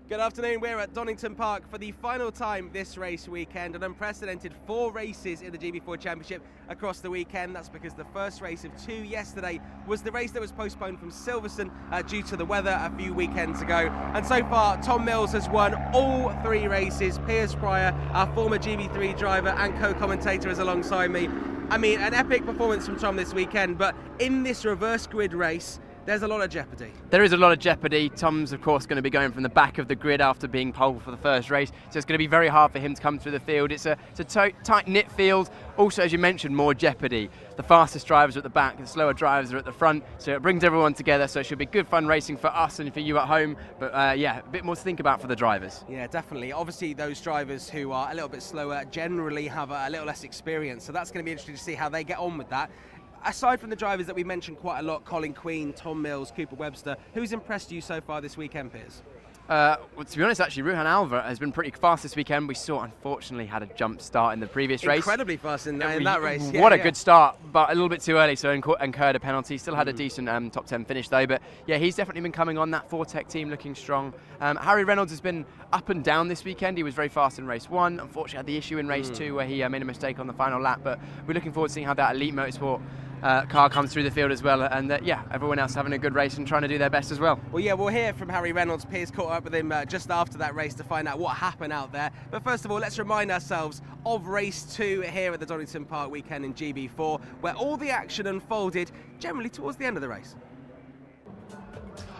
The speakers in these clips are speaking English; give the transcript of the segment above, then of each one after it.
Good afternoon, we're at Donington Park for the final time this race weekend, an unprecedented 4 races in the GB4 Championship across the weekend. That's because the first race of 2 yesterday was the race that was postponed from Silverstone due to the weather a few weekends ago. And so far, Tom Mills has won all 3 races. Piers, our former GB3 driver and co-commentator, is alongside me. I mean, an epic performance from Tom this weekend, but in this reverse grid race, there's a lot of jeopardy. There is a lot of jeopardy. Tom's, of course, going to be going from the back of the grid after being pole for the first race, so it's going to be very hard for him to come through the field. It's a tight-knit field. Also, as you mentioned, more jeopardy. The fastest drivers are at the back, the slower drivers are at the front, so it brings everyone together, so it should be good fun racing for us and for you at home, but yeah, a bit more to think about for the drivers. Yeah, definitely. Obviously, those drivers who are a little bit slower generally have a little less experience, so that's going to be interesting to see how they get on with that. Aside from the drivers that we mentioned quite a lot, Colin Queen, Tom Mills, Cooper Webster, who's impressed you so far this weekend, Piers? Well, to be honest, actually, Ruhan Alva has been pretty fast this weekend. We saw, unfortunately, had a jump start in the previous race. Incredibly fast in that race. What a good start, but a little bit too early, so incurred a penalty. Still had a decent top 10 finish, though. But yeah, he's definitely been coming on. That Fortec team looking strong. Harry Reynolds has been up and down this weekend. He was very fast in race 1. Unfortunately, had the issue in race 2 where he made a mistake on the final lap. But we're looking forward to seeing how that Elite Motorsport car comes through the field as well, and yeah, everyone else having a good race and trying to do their best as well. Well, yeah, we'll hear from Harry Reynolds. Piers caught up with him just after that race to find out what happened out there. But first of all, let's remind ourselves of race 2 here at the Donington Park weekend in GB4, where all the action unfolded generally towards the end of the race.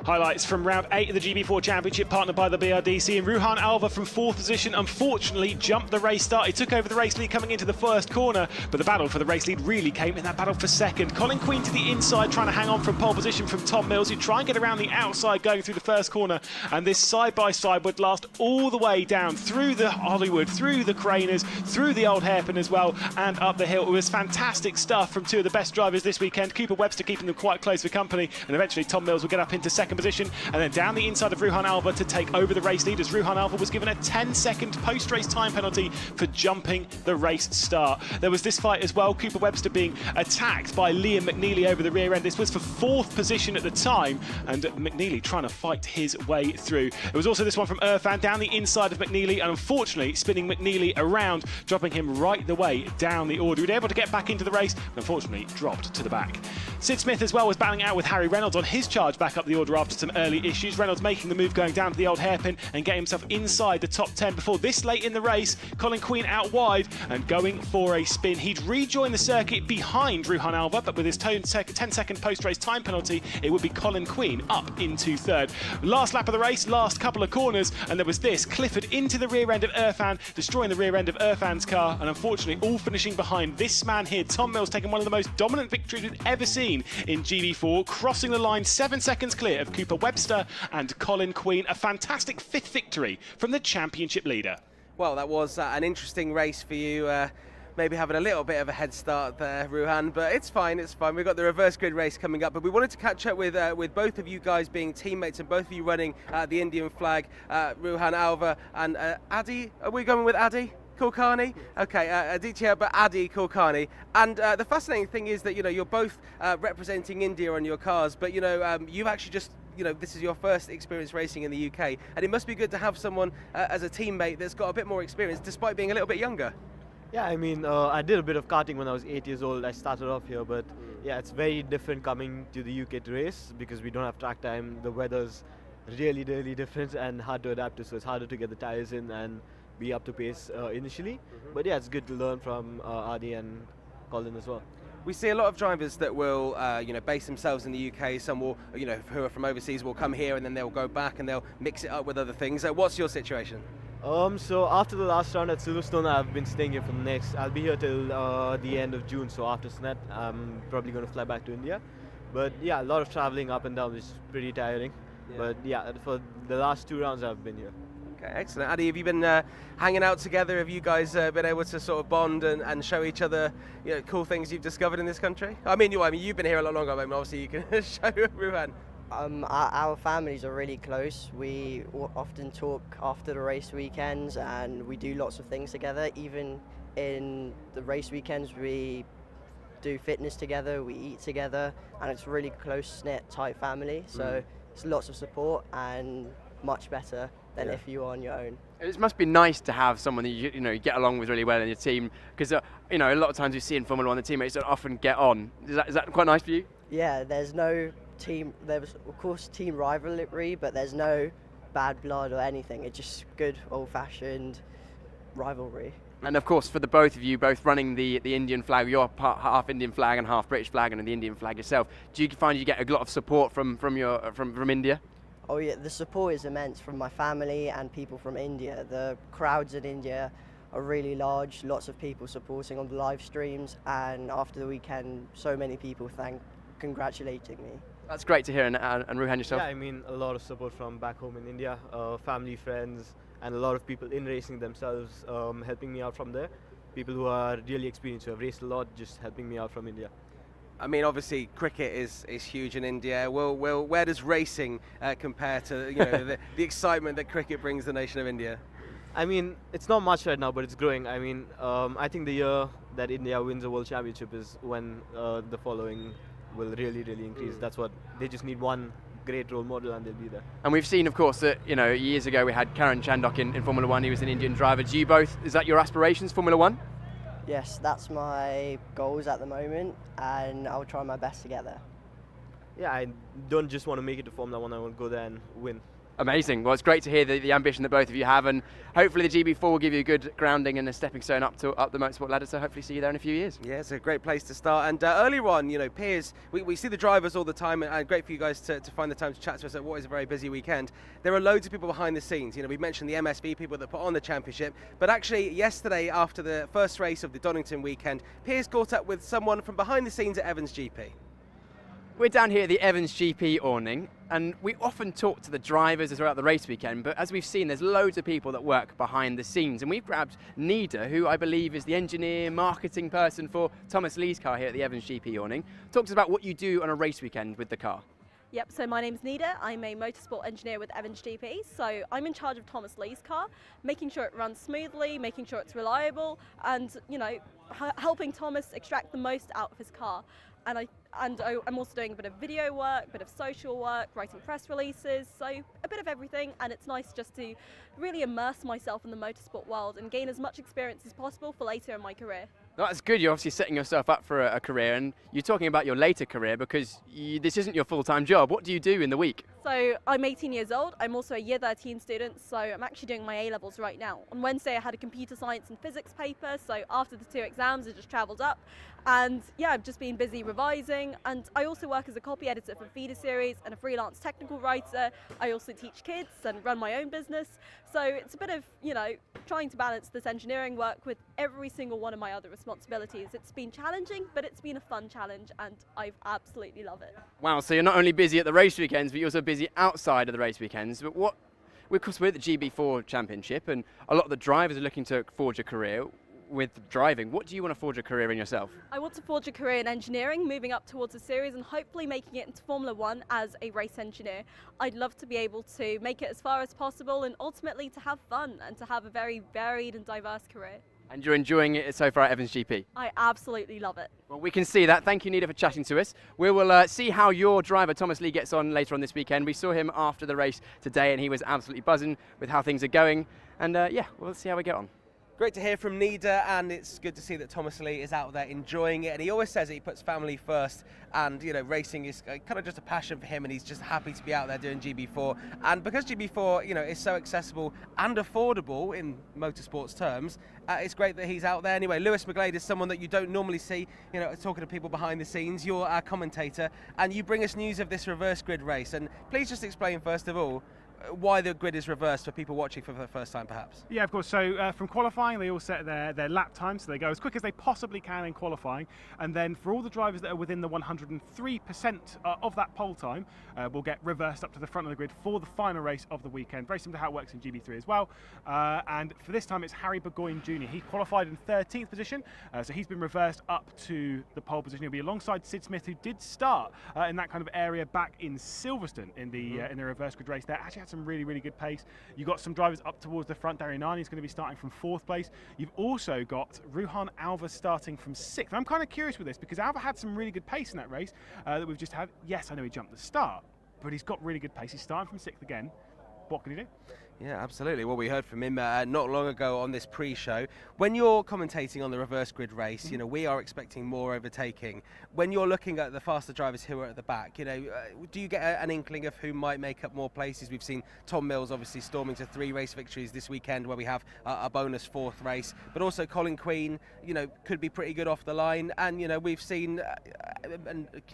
Highlights from round 8 of the GB4 Championship, partnered by the BRDC, and Ruhan Alva from 4th position unfortunately jumped the race start. He took over the race lead coming into the first corner, but the battle for the race lead really came in that battle for second. Colin Queen to the inside, trying to hang on from pole position from Tom Mills, who try and get around the outside going through the first corner, and this side-by-side would last all the way down through the Hollywood, through the Craners, through the Old Hairpin as well, and up the hill. It was fantastic stuff from 2 of the best drivers this weekend. Cooper Webster keeping them quite close for company, and eventually Tom Mills will get up into second position, and then down the inside of Ruhan Alva to take over the race lead, as Ruhan Alva was given a 10-second post-race time penalty for jumping the race start. There was this fight as well, Cooper Webster being attacked by Liam McNeely over the rear end. This was for 4th position at the time, and McNeely trying to fight his way through. There was also this one from Irfan down the inside of McNeely, and unfortunately spinning McNeely around, dropping him right the way down the order. He was able to get back into the race, and unfortunately dropped to the back. Sid Smith as well was battling out with Harry Reynolds on his charge back up the order after some early issues. Reynolds making the move, going down to the old hairpin and getting himself inside the top 10 before this late in the race. Colin Queen out wide and going for a spin. He'd rejoin the circuit behind Ruhan Alva, but with his 10-second post-race time penalty, it would be Colin Queen up into third. Last lap of the race, last couple of corners, and there was this. Clifford into the rear end of Irfan, destroying the rear end of Irfan's car, and unfortunately all finishing behind this man here. Tom Mills taking one of the most dominant victories we've ever seen in GB4, crossing the line 7 seconds clear of Cooper Webster and Colin Queen. A fantastic 5th victory from the championship leader. Well, that was an interesting race for you. Maybe having a little bit of a head start there, Ruhan, but it's fine, it's fine. We've got the reverse grid race coming up, but we wanted to catch up with both of you guys being teammates and both of you running the Indian flag, Ruhan Alva and Adi. Are we going with Adi Kulkarni? Okay, Aditya, but Adi Kulkarni. And the fascinating thing is that, you're both representing India on your cars, but, you've actually just this is your first experience racing in the UK, and it must be good to have someone as a teammate that's got a bit more experience despite being a little bit younger. Yeah, I mean, I did a bit of karting when I was 8 years old. I started off here, but yeah, it's very different coming to the UK to race because we don't have track time. The weather's really, really different and hard to adapt to, so it's harder to get the tires in and be up to pace initially. But yeah, it's good to learn from Adi and Colin as well. We see a lot of drivers that will, base themselves in the UK. Some will, who are from overseas will come here and then they'll go back and they'll mix it up with other things. What's your situation? So after the last round at Silverstone, I've been staying here for the next. I'll be here till the end of June. So after SNET, I'm probably going to fly back to India. But yeah, a lot of traveling up and down, which is pretty tiring. Yeah. But yeah, for the last 2 rounds, I've been here. Okay, excellent. Adi, have you been hanging out together? Have you guys been able to sort of bond and show each other, cool things you've discovered in this country? I mean, you've been here a lot longer. I mean, obviously you can show Ruhan. Our families are really close. We often talk after the race weekends and we do lots of things together. Even in the race weekends, we do fitness together, we eat together, and it's a really close-knit, tight family. So it's lots of support and much better than if you are on your own. It must be nice to have someone that you get along with really well in your team, because a lot of times we see in Formula 1 the teammates don't often get on. Is that quite nice for you? Yeah, there's no team. There's of course team rivalry, but there's no bad blood or anything. It's just good old-fashioned rivalry. And of course, for the both of you, both running the Indian flag, you're half Indian flag and half British flag, and the Indian flag yourself. Do you find you get a lot of support from India? Oh yeah, the support is immense from my family and people from India. The crowds in India are really large, lots of people supporting on the live streams, and after the weekend, so many people congratulating me. That's great to hear, and Ruhan, yourself? Yeah, I mean, a lot of support from back home in India, family, friends, and a lot of people in racing themselves helping me out from there. People who are really experienced, who have raced a lot, just helping me out from India. I mean, obviously, cricket is huge in India. Where does racing compare to the excitement that cricket brings the nation of India? I mean, it's not much right now, but it's growing. I mean, I think the year that India wins a World Championship is when the following will really, really increase. That's what they just need, one great role model, and they'll be there. And we've seen, of course, that years ago we had Karan Chandok in Formula 1. He was an Indian driver. Do you both? Is that your aspirations, Formula 1? Yes, that's my goals at the moment, and I'll try my best to get there. Yeah, I don't just want to make it to Formula 1, I want to go there and win. Amazing. Well, it's great to hear the ambition that both of you have, and hopefully the GB4 will give you a good grounding and a stepping stone up the motorsport ladder, so hopefully see you there in a few years. Yeah, it's a great place to start. And earlier on, Piers, we see the drivers all the time, and great for you guys to find the time to chat to us at what is a very busy weekend. There are loads of people behind the scenes. We mentioned the MSV people that put on the championship, but actually yesterday, after the first race of the Donington weekend, Piers caught up with someone from behind the scenes at Evans GP. We're down here at the Evans GP awning, and we often talk to the drivers throughout the race weekend, but as we've seen, there's loads of people that work behind the scenes, and we've grabbed Nida, who I believe is the engineer, marketing person for Thomas Lee's car here at the Evans GP awning. Talk to us about what you do on a race weekend with the car. Yep, so my name's Nida. I'm a motorsport engineer with Evans GP. So I'm in charge of Thomas Lee's car, making sure it runs smoothly, making sure it's reliable, and helping Thomas extract the most out of his car. And I'm also doing a bit of video work, a bit of social work, writing press releases, so a bit of everything. And it's nice just to really immerse myself in the motorsport world and gain as much experience as possible for later in my career. No, that's good. You're obviously setting yourself up for a career, and you're talking about your later career because this isn't your full-time job. What do you do in the week? So I'm 18 years old. I'm also a year 13 student, so I'm actually doing my A-levels right now. On Wednesday I had a computer science and physics paper, so after the 2 exams I just travelled up, and yeah, I've just been busy revising. And I also work as a copy editor for Feeder Series and a freelance technical writer. I also teach kids and run my own business, so it's a bit of, you know, trying to balance this engineering work with every single one of my other responsibilities. It's been challenging, but it's been a fun challenge, and I absolutely love it. Wow, so you're not only busy at the race weekends, but you're also busy outside of the race weekends. But of course, we're at the GB4 Championship, and a lot of the drivers are looking to forge a career with driving. What do you want to forge a career in yourself? I want to forge a career in engineering, moving up towards a series and hopefully making it into Formula One as a race engineer. I'd love to be able to make it as far as possible and ultimately to have fun and to have a very varied and diverse career. And you're enjoying it so far at Evans GP? I absolutely love it. Well, we can see that. Thank you, Nida, for chatting to us. We will see how your driver, Thomas Lee, gets on later on this weekend. We saw him after the race today, and he was absolutely buzzing with how things are going. And yeah, we'll see how we get on. Great to hear from Nida, and it's good to see that Thomas Lee is out there enjoying it. And he always says that he puts family first, and you know, racing is kind of just a passion for him, and he's just happy to be out there doing GB4. And because GB4, you know, is so accessible and affordable in motorsports terms, it's great that he's out there. Anyway, Lewis McGlade is someone that you don't normally see, you know, talking to people behind the scenes. You're our commentator, and you bring us news of this reverse grid race. And please just explain first of all why the grid is reversed for people watching for the first time, perhaps. Yeah, of course. So from qualifying, they all set their lap time, so they go as quick as they possibly can in qualifying, and then for all the drivers that are within the 103% of that pole time, will get reversed up to the front of the grid for the final race of the weekend. Very similar to how it works in GB3 as well. And for this time, it's Harry Burgoyne Jr. He qualified in 13th position, so he's been reversed up to the pole position. He'll be alongside Sid Smith, who did start in that kind of area back in Silverstone in the reverse grid race there. Actually had some really good pace. You've got some drivers up towards the front. Darian Arney's going to be starting from 4th place. You've also got Ruhan Alva starting from 6th. I'm kind of curious with this because Alva had some really good pace in that race that we've just had. Yes, I know he jumped the start, but he's got really good pace. He's starting from 6th again. What can he do? Yeah, absolutely. Well, we heard from him not long ago on this pre-show. When you're commentating on the reverse grid race, you know, we are expecting more overtaking. When you're looking at the faster drivers who are at the back, you know, do you get an inkling of who might make up more places? We've seen Tom Mills obviously storming to 3 race victories this weekend, where we have a bonus 4th race, but also Colin Queen, you know, could be pretty good off the line. And, you know, we've seen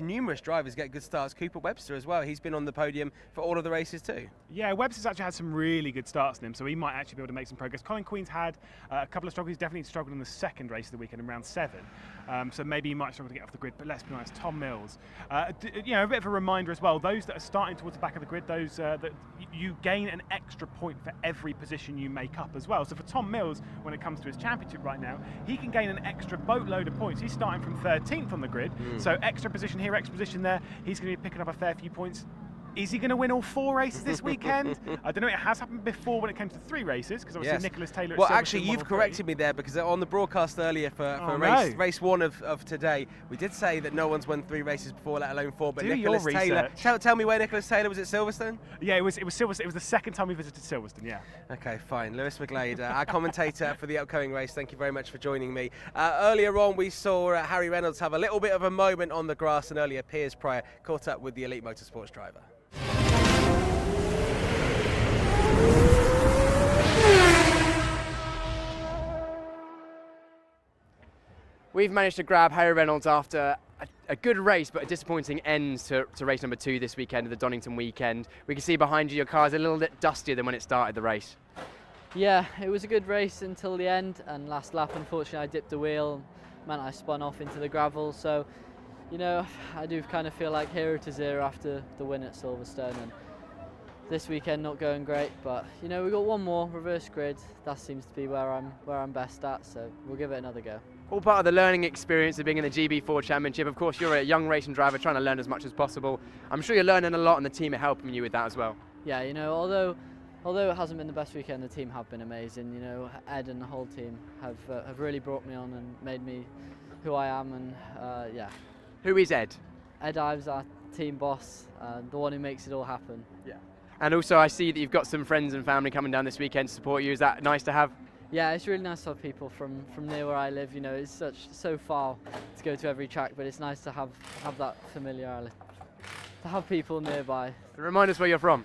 numerous drivers get good starts. Cooper Webster as well. He's been on the podium for all of the races too. Yeah, Webster's actually had some really good starts in him, so he might actually be able to make some progress. Colin Queen's had a couple of struggles. He's definitely struggled in the 2nd race of the weekend in round 7, so maybe he might struggle to get off the grid, but let's be honest, Tom Mills, you know, a bit of a reminder as well, those that are starting towards the back of the grid, those that you gain an extra point for every position you make up as well. So for Tom Mills, when it comes to his championship right now, he can gain an extra boatload of points. He's starting from 13th on the grid, so extra position here, extra position there, he's going to be picking up a fair few points. Is he going to win all 4 races this weekend? I don't know. It has happened before when it came to 3 races, because obviously Nicholas Taylor. Well, actually, you've corrected me there, because on the broadcast earlier for race 1 of today, we did say that no one's won 3 races before, let alone 4. But Nicholas Taylor. Tell me where Nicholas Taylor was at Silverstone. Yeah, it was Silverstone. It was the 2nd time we visited Silverstone. Yeah. Okay, fine. Lewis McGlade, our commentator for the upcoming race. Thank you very much for joining me. Earlier on, we saw Harry Reynolds have a little bit of a moment on the grass, and earlier Piers Pryor caught up with the elite motorsports driver. We've managed to grab Harry Reynolds after a good race, but a disappointing end to race number 2 this weekend, of the Donington weekend. We can see behind you your car is a little bit dustier than when it started the race. Yeah, it was a good race until the end, and last lap, unfortunately, I dipped the wheel, meant I spun off into the gravel. So, you know, I do kind of feel like hero to zero after the win at Silverstone, and this weekend not going great. But you know, we got one more reverse grid. That seems to be where I'm best at. So we'll give it another go. All part of the learning experience of being in the GB4 Championship. Of course, you're a young racing driver trying to learn as much as possible. I'm sure you're learning a lot, and the team are helping you with that as well. Yeah, you know, although it hasn't been the best weekend, the team have been amazing. You know, Ed and the whole team have really brought me on and made me who I am. And yeah. Who is Ed? Ed Ives, our team boss, the one who makes it all happen. Yeah. And also, I see that you've got some friends and family coming down this weekend to support you. Is that nice to have? Yeah, it's really nice to have people from near where I live. You know, it's so far to go to every track, but it's nice to have that familiarity, to have people nearby. Remind us where you're from.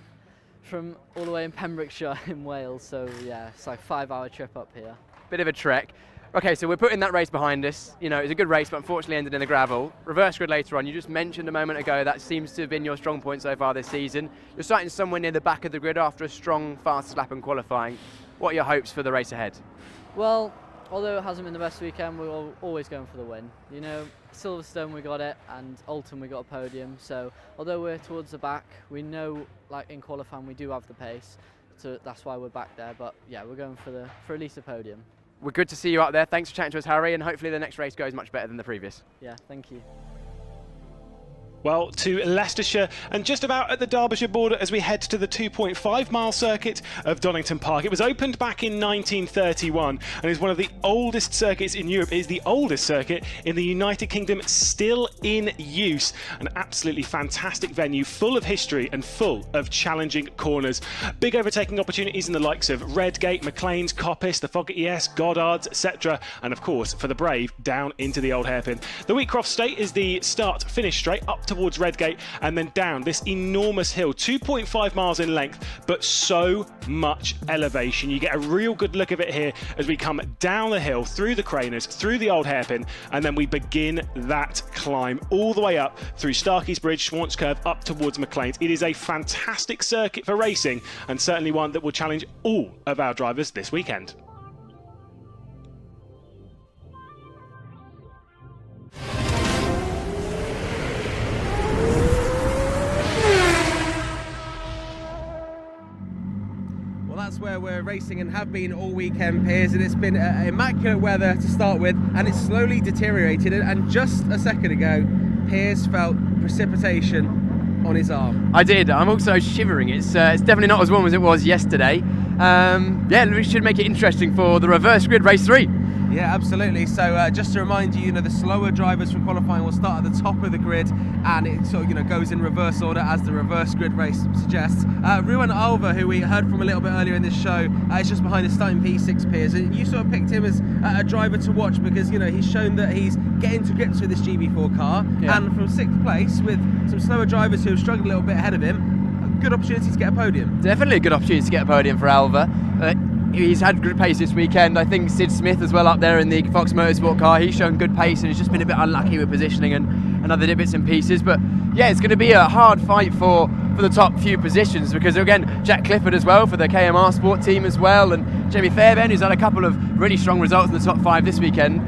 From all the way in Pembrokeshire in Wales, so yeah, it's like a 5-hour trip up here. Bit of a trek. Okay, so we're putting that race behind us. You know, it was a good race, but unfortunately ended in the gravel. Reverse grid later on. You just mentioned a moment ago that seems to have been your strong point so far this season. You're starting somewhere near the back of the grid after a strong, fast lap and qualifying. What are your hopes for the race ahead? Well, although it hasn't been the best weekend, we're always going for the win. You know, Silverstone we got it, and Oulton we got a podium. So although we're towards the back, we know, like in qualifying, we do have the pace. So that's why we're back there. But yeah, we're going for at least a podium. We're good to see you up there. Thanks for chatting to us, Harry, and hopefully the next race goes much better than the previous. Yeah, thank you. Well, to Leicestershire and just about at the Derbyshire border as we head to the 2.5-mile circuit of Donington Park. It was opened back in 1931 and is one of the oldest circuits in Europe. It is the oldest circuit in the United Kingdom still in use. An absolutely fantastic venue, full of history and full of challenging corners. Big overtaking opportunities in the likes of Redgate, McLean's, Coppice, the Foggy ES, Goddard's, etc. And of course, for the brave, down into the old hairpin. The Wheatcroft Straight is the start-finish straight up towards Redgate and then down this enormous hill, 2.5 miles in length, but so much elevation. You get a real good look of it here as we come down the hill, through the Craners, through the old hairpin, and then we begin that climb all the way up through Starkey's Bridge, Schwantz Curve, up towards McLean's. It is a fantastic circuit for racing and certainly one that will challenge all of our drivers this weekend. That's where we're racing and have been all weekend, Piers, and it's been immaculate weather to start with, and it's slowly deteriorated, and just a second ago Piers felt precipitation on his arm. I did. I'm also shivering. It's definitely not as warm as it was yesterday. Yeah, we should make it interesting for the reverse grid race 3. Yeah, absolutely. So just to remind you, the slower drivers from qualifying will start at the top of the grid, and it sort of goes in reverse order as the reverse grid race suggests. Ruan Alva, who we heard from a little bit earlier in this show, is just behind the starting P6 Piers, and you sort of picked him as a driver to watch because he's shown that he's getting to grips with this GB4 car, and from 6th place with some slower drivers who have struggled a little bit ahead of him, a good opportunity to get a podium. Definitely a good opportunity to get a podium for Alva. He's had good pace this weekend. I think Sid Smith as well up there in the Fox Motorsport car. He's shown good pace and he's just been a bit unlucky with positioning and other bits and pieces. But yeah, it's going to be a hard fight for the top few positions because again, Jack Clifford as well for the KMR Sport team as well, and Jamie Fairbairn, who's had a couple of really strong results in the top 5 this weekend.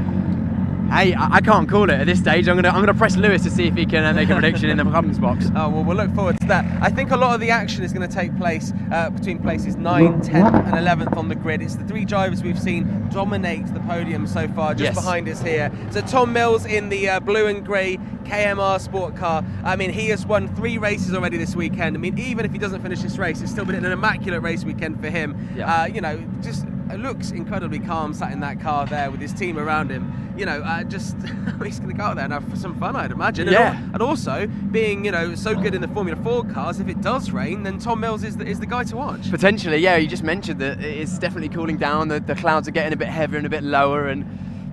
Hey, I can't call it at this stage. I'm gonna press Lewis to see if he can make a prediction in the comments box. Oh, well, we'll look forward to that. I think a lot of the action is going to take place between places 9, 10th and 11th on the grid. It's the 3 drivers we've seen dominate the podium so far, just behind us here. So Tom Mills in the blue and grey KMR Sport car. I mean, he has won 3 races already this weekend. I mean, even if he doesn't finish this race, it's still been an immaculate race weekend for him. Yeah. Just looks incredibly calm sat in that car there with his team around him. He's going to go out there and have some fun, I'd imagine. Yeah. And also, being, so good in the Formula 4 cars, if it does rain, then Tom Mills is the guy to watch. Potentially, yeah. You just mentioned that it's definitely cooling down. The clouds are getting a bit heavier and a bit lower, and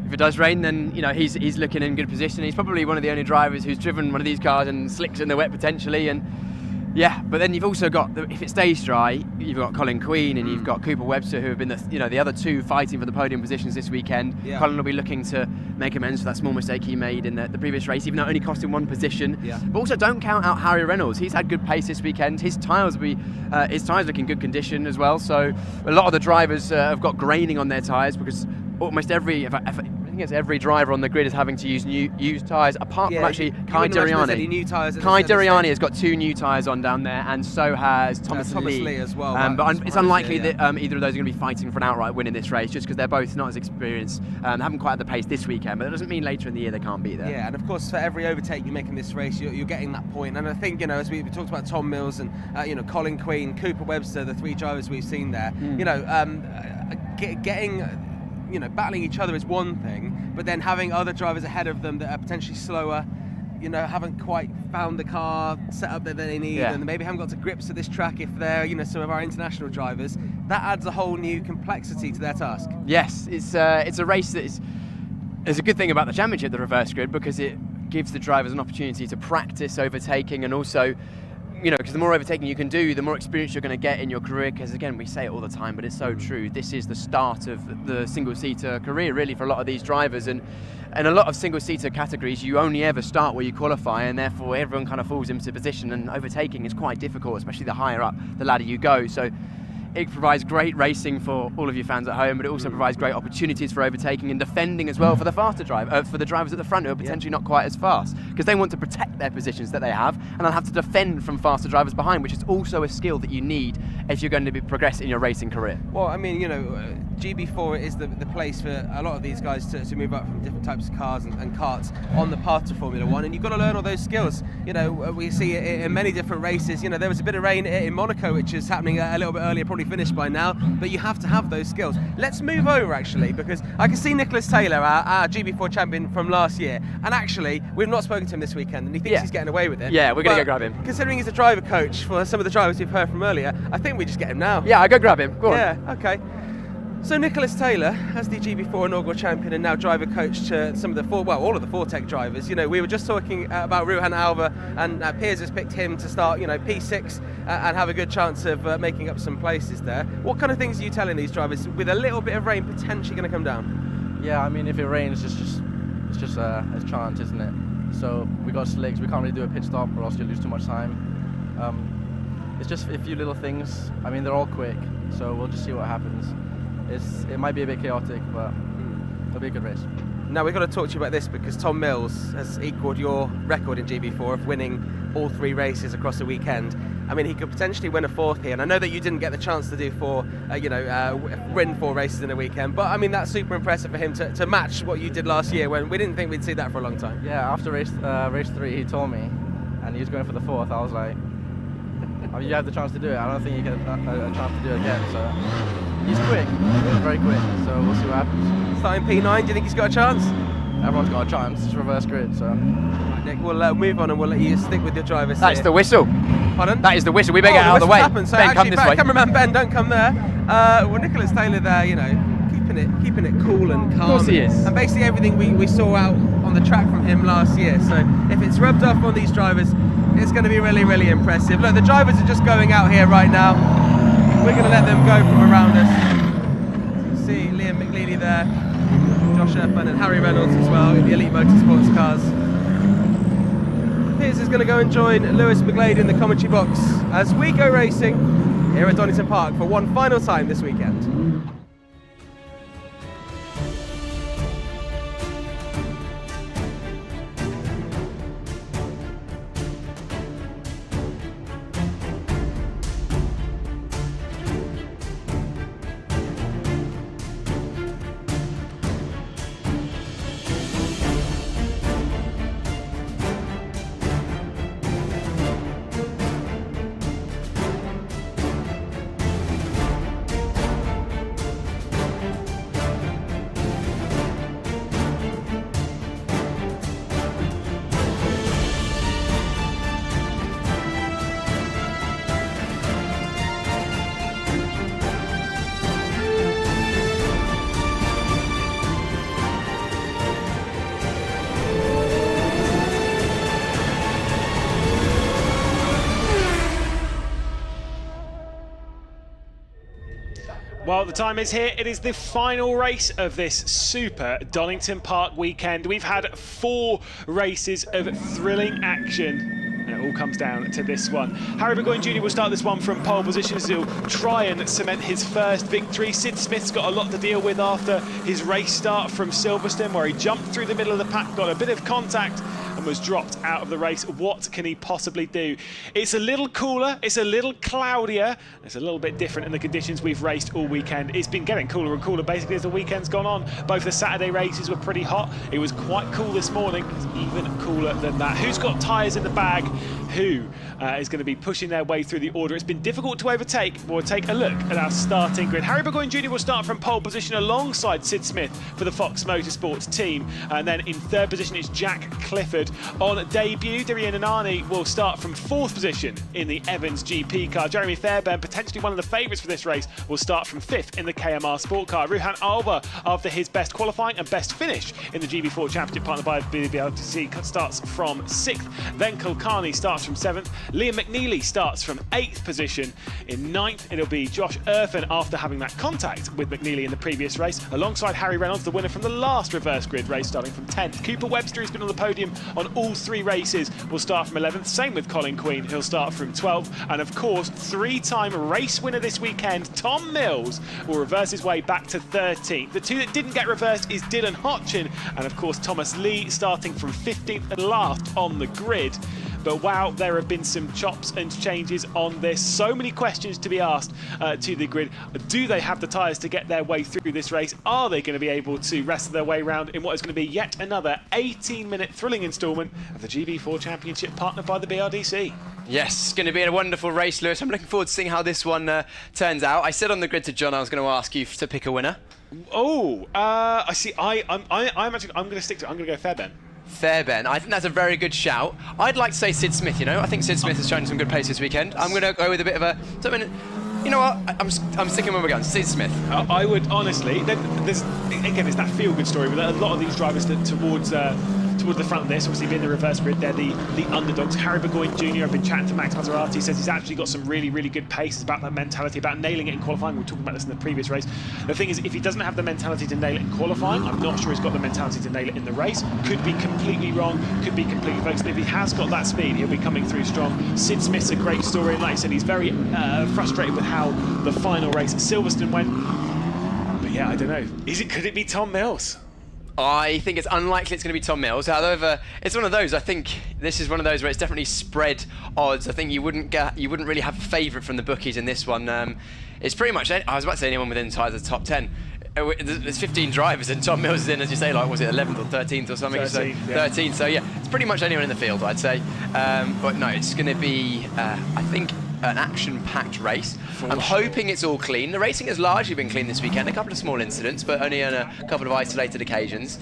if it does rain, then he's looking in good position. He's probably one of the only drivers who's driven one of these cars and slicks in the wet potentially. And yeah, but then you've also got, if it stays dry, you've got Colin Queen and you've got Cooper Webster, who have been the other 2 fighting for the podium positions this weekend. Yeah. Colin will be looking to make amends for that small mistake he made in the previous race, even though it only cost him 1 position. Yeah. But also don't count out Harry Reynolds. He's had good pace this weekend. His tyres look in good condition as well. So a lot of the drivers have got graining on their tyres because almost every driver on the grid is having to use used tyres, apart from actually Kai Deriani. Kai Deriani has got 2 new tyres on down there, and so has Thomas Lee as well. But it's unlikely that either of those are going to be fighting for an outright win in this race, just because they're both not as experienced, haven't quite had the pace this weekend. But that doesn't mean later in the year they can't be there. Yeah, and of course for every overtake you make in this race, you're getting that point. And I think as we talked about Tom Mills and Colin Queen, Cooper Webster, the 3 drivers we've seen there, battling each other is one thing, but then having other drivers ahead of them that are potentially slower you know, haven't quite found the car set up that they need, and maybe haven't got to grips with this track if they're, you know, some of our international drivers, that adds a whole new complexity to their task. Yes, it's a race that is. There's a good thing about the championship, the reverse grid, because it gives the drivers an opportunity to practice overtaking, and also, you know, because the more overtaking you can do, the more experience you're going to get in your career. Because again, we say it all the time, but it's so true. This is the start of the single-seater career, really, for a lot of these drivers, and a lot of single-seater categories, you only ever start where you qualify, and therefore everyone kind of falls into position. And overtaking is quite difficult, especially the higher up the ladder you go. So it provides great racing for all of you fans at home, but it also provides great opportunities for overtaking and defending as well for the faster for the drivers at the front who are potentially not quite as fast, because they want to protect their positions that they have, and they'll have to defend from faster drivers behind, which is also a skill that you need if you're going to progress in your racing career. Well, I mean, you know, GB4 is the place for a lot of these guys to move up from different types of cars and karts on the path to Formula One, and you've got to learn all those skills. You know, we see it in many different races. You know, there was a bit of rain in Monaco, which is happening a little bit earlier, probably finished by now, but you have to have those skills. Let's move over, actually, because I can see Nicholas Taylor, our GB4 champion from last year, and actually, we've not spoken to him this weekend, and he thinks he's getting away with it. Yeah, we're going to go grab him. Considering he's a driver coach for some of the drivers we've heard from earlier, I think we just get him now. Yeah, I go grab him. Go on. Yeah, okay. So Nicholas Taylor, as the GB4 inaugural champion and now driver coach to some of the all of the Fortec drivers, you know, we were just talking about Ruhan Alva, and Piers has picked him to start, you know, P6 and have a good chance of making up some places there. What kind of things are you telling these drivers with a little bit of rain potentially going to come down? Yeah, I mean, if it rains, it's just a chance, isn't it? So we got slicks, we can't really do a pit stop or else you lose too much time. It's just a few little things. I mean, they're all quick, so we'll just see what happens. It might be a bit chaotic, but it'll be a good race. Now we've got to talk to you about this, because Tom Mills has equalled your record in GB4 of winning all 3 races across the weekend. I mean, he could potentially win a 4th here, and I know that you didn't get the chance to do win 4 races in a weekend, but I mean, that's super impressive for him to match what you did last year, when we didn't think we'd see that for a long time. Yeah, after race 3, he told me, and he was going for the 4th. I was like, I mean, you have the chance to do it. I don't think you get a chance to do it again. So he's quick. He's very quick. So we'll see what happens. Starting P9, do you think he's got a chance? Everyone's got a chance. It's reverse grid. So right, Nick, we'll move on and we'll let you stick with your drivers. That's the whistle. Pardon? That is the whistle. We better get out of the way. Happened. So Ben, actually, come this way. cameraman Ben, don't come there. Well, Nicholas Taylor there, you know, keeping it cool and calm. Of course he is. And basically everything we saw out on the track from him last year. So if it's rubbed off on these drivers, it's going to be really, really impressive. Look, the drivers are just going out here right now. We're going to let them go from around us. See Liam McGlade there, Josh Earphan and Harry Reynolds as well in the Elite Motorsports cars. Piers is going to go and join Lewis McGlade in the commentary box as we go racing here at Donington Park for one final time this weekend. Well, the time is here. It is the final race of this super Donington Park weekend. We've had 4 races of thrilling action. And it all comes down to this one. Harry Burgoyne Jr. will start this one from pole position as he'll try and cement his first victory. Sid Smith's got a lot to deal with after his race start from Silverstone, where he jumped through the middle of the pack, got a bit of contact and was dropped out of the race. What can he possibly do? It's a little cooler, it's a little cloudier, it's a little bit different in the conditions we've raced all weekend. It's been getting cooler and cooler basically as the weekend's gone on. Both the Saturday races were pretty hot. It was quite cool this morning. It's even cooler than that. Who's got tyres in the bag? Who is going to be pushing their way through the order? It's been difficult to overtake. We'll take a look at our starting grid. Harry Burgoyne Jr. will start from pole position alongside Sid Smith for the Fox Motorsports team. And then in third position is Jack Clifford. good. On debut, Dirian Anani will start from 4th position in the Evans GP car. Jeremy Fairbairn, potentially one of the favourites for this race, will start from 5th in the KMR Sport car. Ruhan Alva, after his best qualifying and best finish in the GB4 Championship partnered by BLTC, starts from 6th. Then Kulkarni starts from 7th. Liam McNeely starts from 8th position. In 9th, it'll be Josh Irfan after having that contact with McNeely in the previous race, alongside Harry Reynolds, the winner from the last reverse grid race, starting from 10th. Cooper Webster, who's been on the podium on all 3 races, will start from 11th. Same with Colin Queen, he'll start from 12th. And of course, 3-time race winner this weekend, Tom Mills, will reverse his way back to 13th. The 2 that didn't get reversed is Dylan Hotchin and of course Thomas Lee, starting from 15th and last on the grid. But wow, there have been some chops and changes on this. So many questions to be asked to the grid. Do they have the tyres to get their way through this race? Are they going to be able to wrestle their way around in what is going to be yet another 18-minute thrilling instalment of the GB4 Championship, partnered by the BRDC? Yes, it's going to be a wonderful race, Lewis. I'm looking forward to seeing how this one turns out. I said on the grid to John I was going to ask you to pick a winner. Oh, I see. I'm going to stick to it. I'm going to go Fairbairn. Fairbairn. I think that's a very good shout. I'd like to say Sid Smith, you know. I think Sid Smith has shown some good pace this weekend. I'm going to go with a bit of a... You know what? I'm sticking with my guns. Sid Smith. I would honestly... There's that feel-good story with a lot of these drivers towards the front of this, obviously being the reverse grid, they're the underdogs. Harry Burgoyne Jr., I've been chatting to Max Maserati, says he's actually got some really, really good pace. It's about that mentality, about nailing it in qualifying. We were talking about this in the previous race. The thing is, if he doesn't have the mentality to nail it in qualifying, I'm not sure he's got the mentality to nail it in the race. Could be completely wrong, could be completely focused. But if he has got that speed, he'll be coming through strong. Sid Smith's a great story, and like I said, he's very frustrated with how the final race at Silverstone went. But yeah, I don't know. Could it be Tom Mills? I think it's unlikely it's going to be Tom Mills. However, it's one of those. I think this is one of those where it's definitely spread odds. I think you wouldn't really have a favourite from the bookies in this one. It's pretty much. I was about to say anyone within the top 10. There's 15 drivers and Tom Mills is in, as you say, like was it 11th or 13th or something? 13. So yeah, it's pretty much anyone in the field, I'd say. But no, it's going to be, I think, an action-packed race. I'm hoping it's all clean. The racing has largely been clean this weekend. A couple of small incidents, but only on a couple of isolated occasions.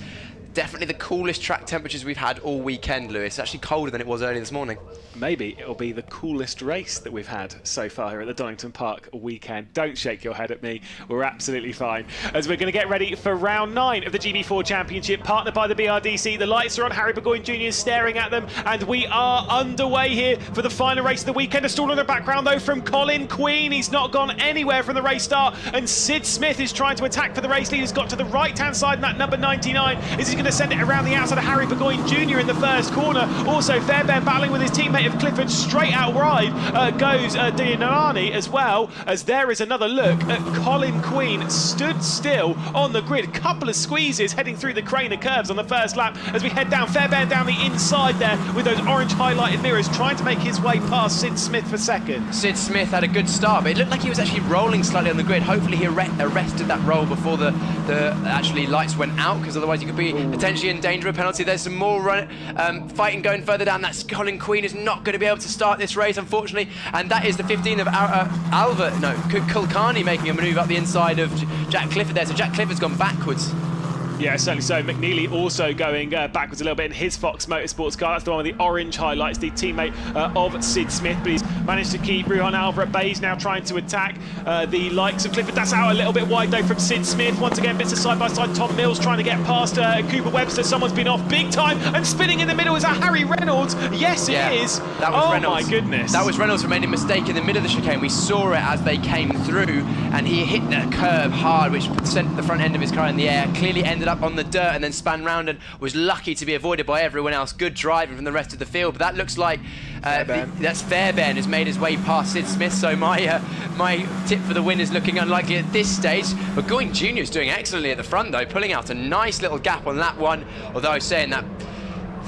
Definitely the coolest track temperatures we've had all weekend, Lewis. It's actually colder than it was early this morning. Maybe it'll be the coolest race that we've had so far here at the Donington Park weekend. Don't shake your head at me. We're absolutely fine. As we're going to get ready for round 9 of the GB4 Championship, partnered by the BRDC. The lights are on. Harry Burgoyne Jr. is staring at them, and we are underway here for the final race of the weekend. A stall in the background, though, from Colin Queen. He's not gone anywhere from the race start, and Sid Smith is trying to attack for the race lead. He's got to the right-hand side, and that number 99 is he going to send it around the outside of Harry Burgoyne Jr. in the first corner. Also, Fairbairn battling with his teammate of Clifford. Straight out wide goes Dianani, as well as there is another look at Colin Queen stood still on the grid. Couple of squeezes heading through the crane of curves on the first lap as we head down. Fairbairn down the inside there with those orange highlighted mirrors, trying to make his way past Sid Smith for second. Sid Smith had a good start, but it looked like he was actually rolling slightly on the grid. Hopefully he arrested that roll before the actually lights went out, because otherwise you could be potentially in danger of a penalty. There's some more fighting going further down. That's Colin Queen is not going to be able to start this race, unfortunately, and that is the 15 of Kulkarni making a manoeuvre up the inside of Jack Clifford there. So Jack Clifford's gone backwards. Yeah, certainly so. McNeely also going backwards a little bit in his Fox Motorsports car. That's the one with the orange highlights, the teammate of Sid Smith, but he's managed to keep Ruhan Alva at bay. He's now trying to attack the likes of Clifford. That's out a little bit wide, though, from Sid Smith. Once again, bits of side-by-side. Tom Mills trying to get past Cooper Webster. Someone's been off big time, and spinning in the middle is that Harry Reynolds. Yes, it is. That was Reynolds. My goodness. That was Reynolds who made a mistake in the middle of the chicane. We saw it as they came through, and he hit that curb hard, which sent the front end of his car in the air. Clearly ended up on the dirt, and then span round and was lucky to be avoided by everyone else. Good driving from the rest of the field, but that looks like that's Fairbairn has made his way past Sid Smith, so my tip for the win is looking unlikely at this stage. But Burgoyne Jr. is doing excellently at the front, though, pulling out a nice little gap on that one, although I was saying that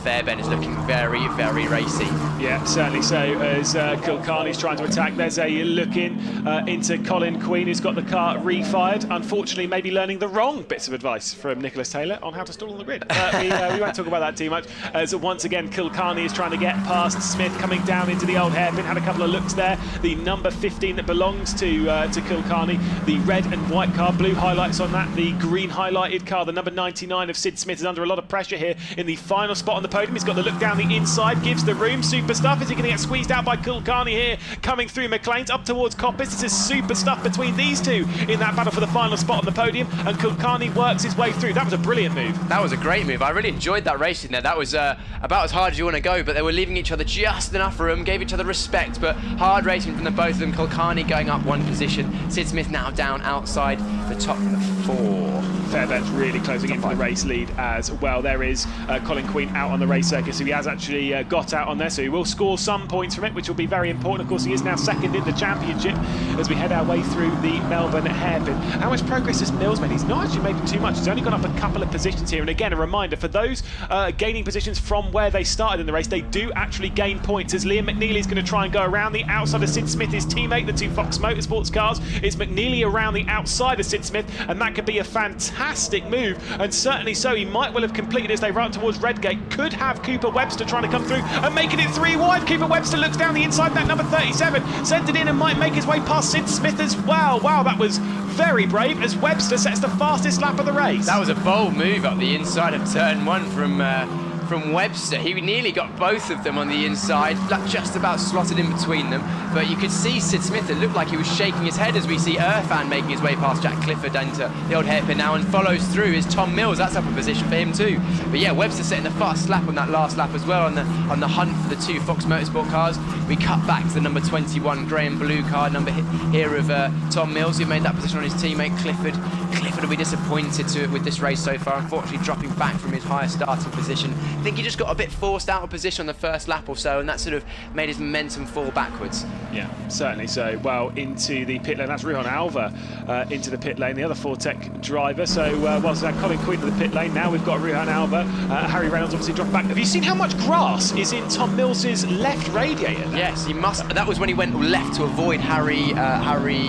Fairbairn is looking very, very racy. Yeah, certainly so, as Kulkarni's trying to attack. There's a look into Colin Queen, who's got the car refired. Unfortunately, maybe learning the wrong bits of advice from Nicholas Taylor on how to stall on the grid. We won't talk about that too much, as once again Kulkarni is trying to get past Smith, coming down into the old hairpin. Had a couple of looks there. The number 15 that belongs to Kulkarni, the red and white car, blue highlights on that. The green highlighted car, the number 99 of Sid Smith, is under a lot of pressure here in the final spot on the the podium. He's got the look down the inside, gives the room. Super Stuff, is he going to get squeezed out by Kulkarni here, coming through McLean's up towards Coppice. This is Super Stuff between these two in that battle for the final spot on the podium, and Kulkarni works his way through. That was a brilliant move. That was a great move. I really enjoyed that race in there. That was about as hard as you want to go, but they were leaving each other just enough room, gave each other respect, but hard racing from the both of them. Kulkarni going up one position, Sid Smith now down outside the top 4. Fairbairn's really closing in for the race lead as well. There is Colin Queen out on the race circuit, so he has actually got out on there, so he will score some points from it, which will be very important. Of course, he is now second in the championship as we head our way through the Melbourne hairpin. How much progress has Mills made? He's not actually made too much. He's only gone up a couple of positions here, and again, a reminder for those gaining positions from where they started in the race, they do actually gain points, as Liam McNeely is going to try and go around the outside of Sid Smith, his teammate, the two Fox Motorsports cars. It's McNeely around the outside of Sid Smith, and that could be a fantastic move, and certainly so. He might well have completed as they run towards Redgate. Could have Cooper Webster trying to come through and making it 3 wide. Cooper Webster looks down the inside, that number 37, sends it in and might make his way past Sid Smith as well. Wow, that was very brave as Webster sets the fastest lap of the race. That was a bold move up the inside of turn 1 from Webster. He nearly got both of them on the inside, just about slotted in between them, but you could see Sid Smith, it looked like he was shaking his head as we see Irfan making his way past Jack Clifford into the old hairpin now, and follows through is Tom Mills. That's up a position for him too. But yeah, Webster setting the fast lap on that last lap as well on the hunt for the two Fox Motorsport cars. We cut back to the number 21 grey and blue car number here of Tom Mills, who made that position on his teammate Clifford. Clifford will be disappointed with this race so far, unfortunately dropping back from his higher starting position. I think he just got a bit forced out of position on the first lap or so, and that sort of made his momentum fall backwards. Yeah, certainly so. Well, into the pit lane, that's Ruhan Alva into the pit lane, the other Fortec driver. So whilst Colin Quinn to the pit lane, now we've got Ruhan Alva. Harry Reynolds obviously dropped back. Have you seen how much grass is in Tom Mills's left radiator now? Yes, he must. That was when he went left to avoid Harry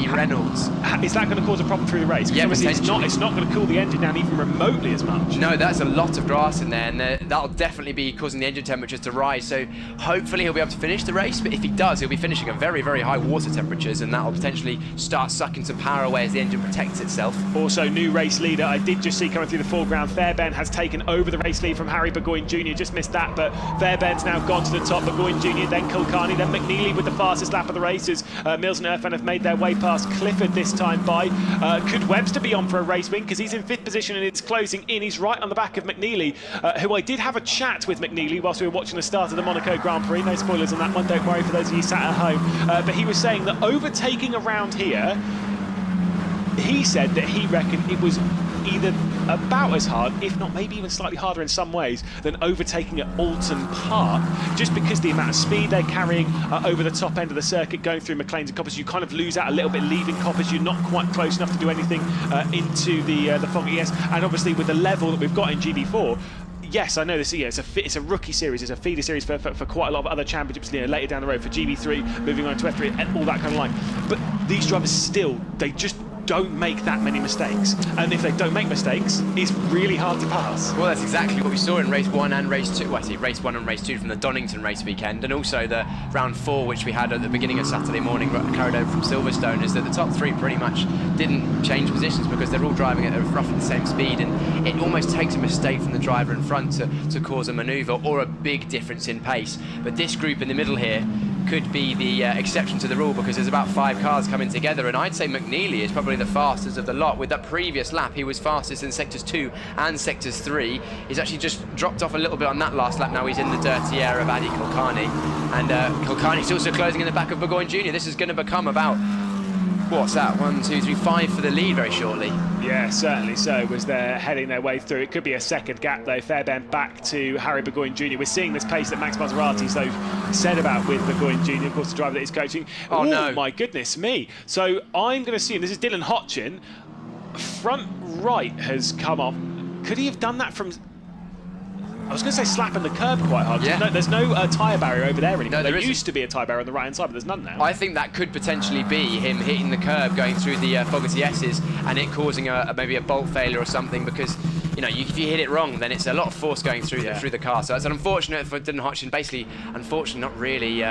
Reynolds. Is that going to cause a problem through the race? Yeah, it's not going to cool the engine down even remotely as much. No, that's a lot of grass in there, and that'll definitely be causing the engine temperatures to rise. So hopefully he'll be able to finish the race, but if he does, he'll be finishing at very, very high water temperatures, and that'll potentially start sucking some power away as the engine protects itself. Also, new race leader, I did just see coming through the foreground, Fairbairn has taken over the race lead from Harry Burgoyne Jr. Just missed that, but Fairbairn's now gone to the top. Burgoyne Jr., then Kulkarni, then McNeely with the fastest lap of the races. Mills and Irfan have made their way past Clifford this time by. Could Webster be on for a race win? Because he's in 5th position and it's closing in. He's right on the back of McNeely, who I did have a chat with McNeely whilst we were watching the start of the Monaco Grand Prix. No spoilers on that one, don't worry for those of you sat at home. But he was saying that overtaking around here, he said that he reckoned it was either about as hard, if not maybe even slightly harder in some ways, than overtaking at Alton Park, just because the amount of speed they're carrying over the top end of the circuit, going through McLean's and Coppice. You kind of lose out a little bit leaving Coppice. You're not quite close enough to do anything into the Foggy S, and obviously with the level that we've got in GB4. Yes, I know this. Yeah, it's a rookie series, it's a feeder series for quite a lot of other championships later down the road for GB3, moving on to F3 and all that kind of line. But these drivers still, they just don't make that many mistakes, and if they don't make mistakes, it's really hard to pass. Well, that's exactly what we saw in race 1 and race 2. Well, I say race 1 and race 2 from the Donington race weekend, and also the round 4 which we had at the beginning of Saturday morning, carried over from Silverstone, is that the top 3 pretty much didn't change positions because they're all driving at roughly the same speed, and it almost takes a mistake from the driver in front to cause a manoeuvre or a big difference in pace. But this group in the middle here could be the exception to the rule, because there's about 5 cars coming together, and I'd say McNeely is probably the fastest of the lot. With that previous lap, he was fastest in sectors 2 and sectors 3. He's actually just dropped off a little bit on that last lap. Now he's in the dirty air of Adi Kulkarni, and Kulkarni's also closing in the back of Burgoyne Jr. This is going to become about, what's that, 1, 2, 3, 5 for the lead very shortly. Yeah, certainly so, as they're heading their way through. It could be a second gap though. Fairbairn back to Harry Burgoyne Jr. We're seeing this pace that Max Maserati's said about with Burgoyne Jr., of course the driver that he's coaching. Oh no, my goodness me. So I'm going to assume this is Dylan Hotchin. Front right has come off. Could he have done that from... I was going to say slapping the curb quite hard. Yeah. There's no tyre barrier over there anymore. No, there used to be a tyre barrier on the right-hand side, but there's none now. I think that could potentially be him hitting the curb going through the Fogarty S's and it causing maybe a bolt failure or something, because you know, if you hit it wrong, then it's a lot of force going through the car. So it's unfortunate for Dylan Hotchin. Basically, unfortunately, not really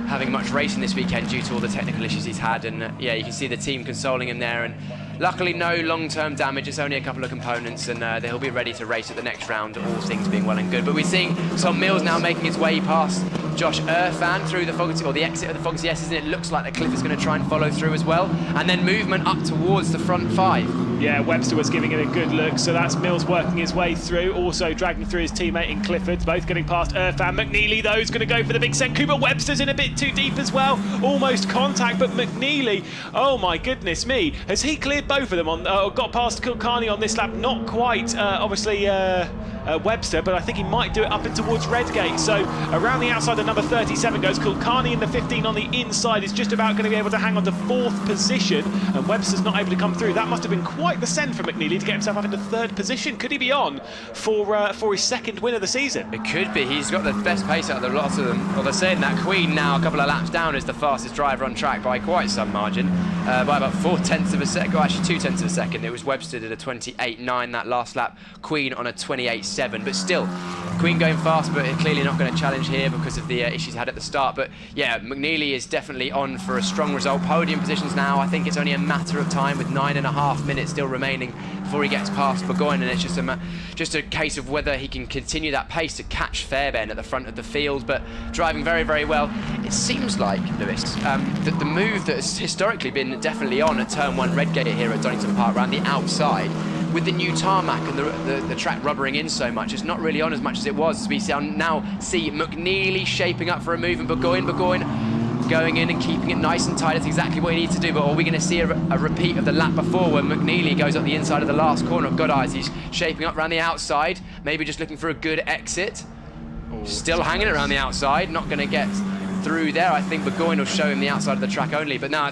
having much racing this weekend due to all the technical issues he's had, and yeah, you can see the team consoling him there, and luckily no long-term damage, it's only a couple of components, and he'll be ready to race at the next round, all things being well and good. But we're seeing Tom Mills now making his way past Josh Irfan through the Fogarty, or the exit of the Fogarty S's, and it looks like that Cliff is going to try and follow through as well, and then movement up towards the front 5. Yeah, Webster was giving it a good look, so that's Mills working his way through, also dragging through his teammate in Clifford, both getting past Irfan. McNeely, though, is going to go for the big send. Cooper Webster's in a bit too deep as well, almost contact, but McNeely, oh my goodness me, has he cleared both of them on, got past Kulkarni on this lap? Not quite, obviously, Webster, but I think he might do it up and towards Redgate. So around the outside, the number 37 goes. Kulkarni in the 15 on the inside is just about going to be able to hang on to 4th position, and Webster's not able to come through. That must have been quite the send for McNeely to get himself up into 3rd position. Could he be on for his 2nd win of the season? It could be. He's got the best pace out of the lot of them. Well, they're saying that Queen now, a couple of laps down, is the fastest driver on track by quite some margin, by about 4/10 of a second. Well, actually 2/10 of a second. It was Webster did a 28.9 that last lap. Queen on a 28.7, but still, Queen going fast, but clearly not going to challenge here because of the issues he had at the start. But yeah, McNeely is definitely on for a strong result. Podium positions now. I think it's only a matter of time with 9.5 minutes still remaining before he gets past Burgoyne, and it's just a case of whether he can continue that pace to catch Fairbairn at the front of the field. But driving very, very well. It seems like, Lewis, that the move that has historically been definitely on at Turn 1 Redgate here at Donington Park, around the outside, with the new tarmac and the track rubbering in so much, it's not really on as much as it was. We now see McNeely shaping up for a move, and Burgoyne going in and keeping it nice and tight. That's exactly what he needs to do. But are we going to see a repeat of the lap before, when McNeely goes up the inside of the last corner of Goddard's? He's shaping up around the outside, maybe just looking for a good exit. Still hanging around the outside, not going to get through there. I think Burgoyne will show him the outside of the track only, but now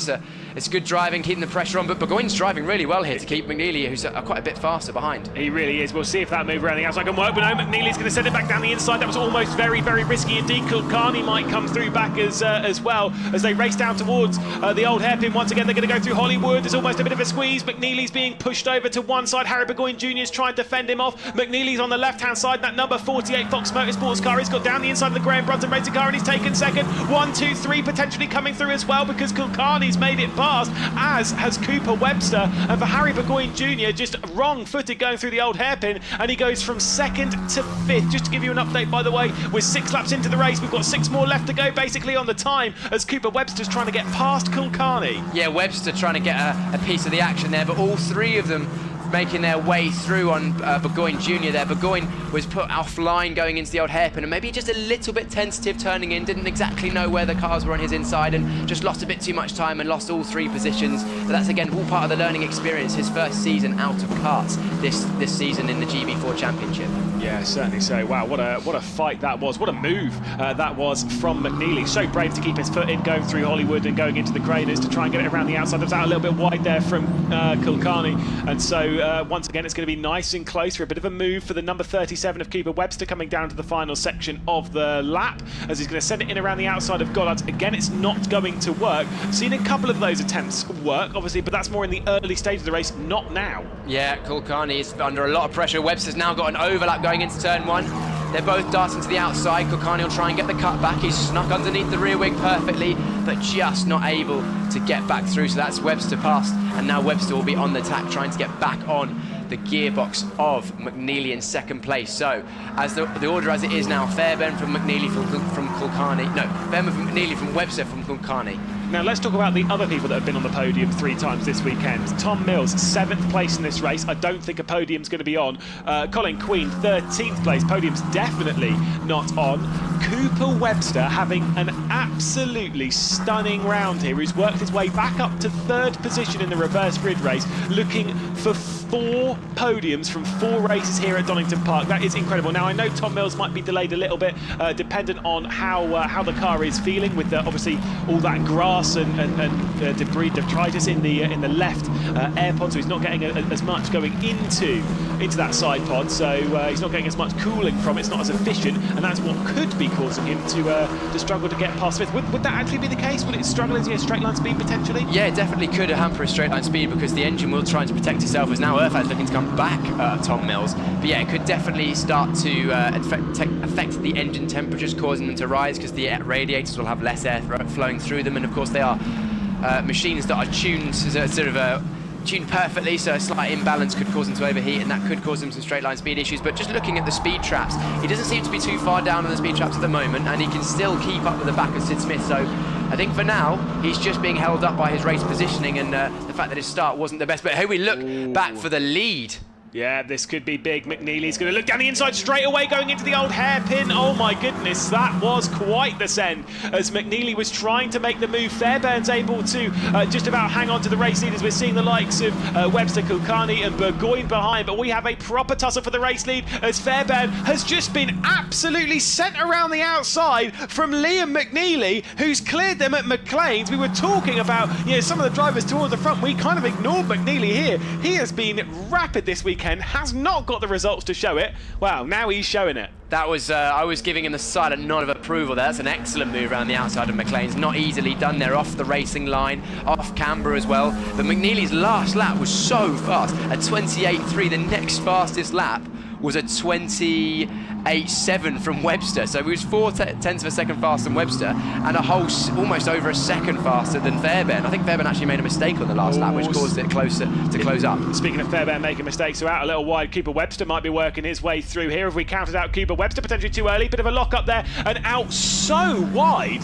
it's good driving, keeping the pressure on, but Burgoyne's driving really well here to keep McNeely, who's quite a bit faster behind. He really is. We'll see if that move around the outside can work, but no, McNeely's going to send it back down the inside. That was almost very, very risky indeed. Kulkarni might come through back as well as they race down towards the old hairpin. Once again, they're going to go through Hollywood. There's almost a bit of a squeeze. McNeely's being pushed over to one side. Harry Burgoyne Jr. is trying to fend him off. McNeely's on the left-hand side. That number 48 Fox Motorsports car, he's got down the inside of the Graham Brunson racing car, and he's taken 2nd. 1, 2, 3 potentially coming through as well, because Kulkarni's made it past, as has Cooper Webster. And for Harry Burgoyne Jr., just wrong-footed going through the old hairpin, and he goes from 2nd to 5th. Just to give you an update, by the way, we're 6 laps into the race. We've got 6 more left to go, basically, on the time, as Cooper Webster's trying to get past Kulkarni. Yeah, Webster trying to get a piece of the action there, but all 3 of them making their way through on Burgoyne Jr. there. Burgoyne was put offline going into the old hairpin, and maybe just a little bit tentative turning in, didn't exactly know where the cars were on his inside, and just lost a bit too much time and lost all 3 positions. But that's again all part of the learning experience, his first season out of karts this season in the GB4 Championship. Yeah, certainly so. Wow, what a fight that was. What a move that was from McNeely. So brave to keep his foot in, going through Hollywood and going into the Craners to try and get it around the outside. That was out a little bit wide there from Kulkarni, and so once again it's going to be nice and close for a bit of a move for the number 37 of Cooper Webster, coming down to the final section of the lap, as he's going to send it in around the outside of Goddard's. Again, it's not going to work. Seen a couple of those attempts work, obviously, but that's more in the early stage of the race, not now. Yeah, Kulkarni is under a lot of pressure. Webster's now got an overlap going into turn 1. They're both darting to the outside. Kulkarni will try and get the cut back. He's snuck underneath the rear wing perfectly, but just not able to get back through. So that's Webster past, and now Webster will be on the tack, trying to get back on the gearbox of McNeely in 2nd place. So as the order as it is now, Fairbairn from McNeely from Kulkarni. No, Fairbairn from McNeely from Webster from Kulkarni. Now let's talk about the other people that have been on the podium 3 times this weekend. Tom Mills, 7th place in this race. I don't think a podium's going to be on. Colin Queen, 13th place. Podium's definitely not on. Cooper Webster having an absolutely stunning round here. He's worked his way back up to 3rd position in the reverse grid race, looking for 4 podiums from 4 races here at Donington Park. That is incredible. Now I know Tom Mills might be delayed a little bit, dependent on how the car is feeling, with obviously all that grass and debris, detritus in the left air pod, so he's not getting as much going into into that side pod, so he's not getting as much cooling from it. It's not as efficient, and that's what could be causing him to struggle to get past Smith. Would that actually be the case? Would it struggle into straight line speed potentially? Yeah, it definitely could hamper his straight line speed, because the engine will try to protect itself, as now Irfan's looking to come back at Tom Mills. But yeah, it could definitely start to affect the engine temperatures, causing them to rise, because the radiators will have less air flowing through them, and of course they are machines that are tuned tuned perfectly, so a slight imbalance could cause him to overheat, and that could cause him some straight line speed issues. But just looking at the speed traps, he doesn't seem to be too far down on the speed traps at the moment, and he can still keep up with the back of Sid Smith. So I think for now he's just being held up by his race positioning and the fact that his start wasn't the best. But here we look back for the lead. Yeah, this could be big. McNeely's going to look down the inside straight away, going into the old hairpin. Oh my goodness, that was quite the send as McNeely was trying to make the move. Fairbairn's able to just about hang on to the race leaders. We're seeing the likes of Webster, Kulkarni and Burgoyne behind, but we have a proper tussle for the race lead as Fairbairn has just been absolutely sent around the outside from Liam McNeely, who's cleared them at McLean's. We were talking about some of the drivers towards the front. We kind of ignored McNeely here. He has been rapid this weekend, has not got the results to show it. Wow, now he's showing it. That was, I was giving him the silent nod of approval there. That's an excellent move around the outside of McLean's. Not easily done there, off the racing line, off camber as well. But McNeely's last lap was so fast, at 28.3. The next fastest lap was a 28.7 from Webster. So he was 0.4 of a second faster than Webster, and a whole almost over a second faster than Fairbairn. I think Fairbairn actually made a mistake on the last lap, which caused it closer to close up. Speaking of Fairbairn making mistakes, so out a little wide, Cooper Webster might be working his way through here. If we counted out Cooper Webster, potentially too early, bit of a lock up there, and out so wide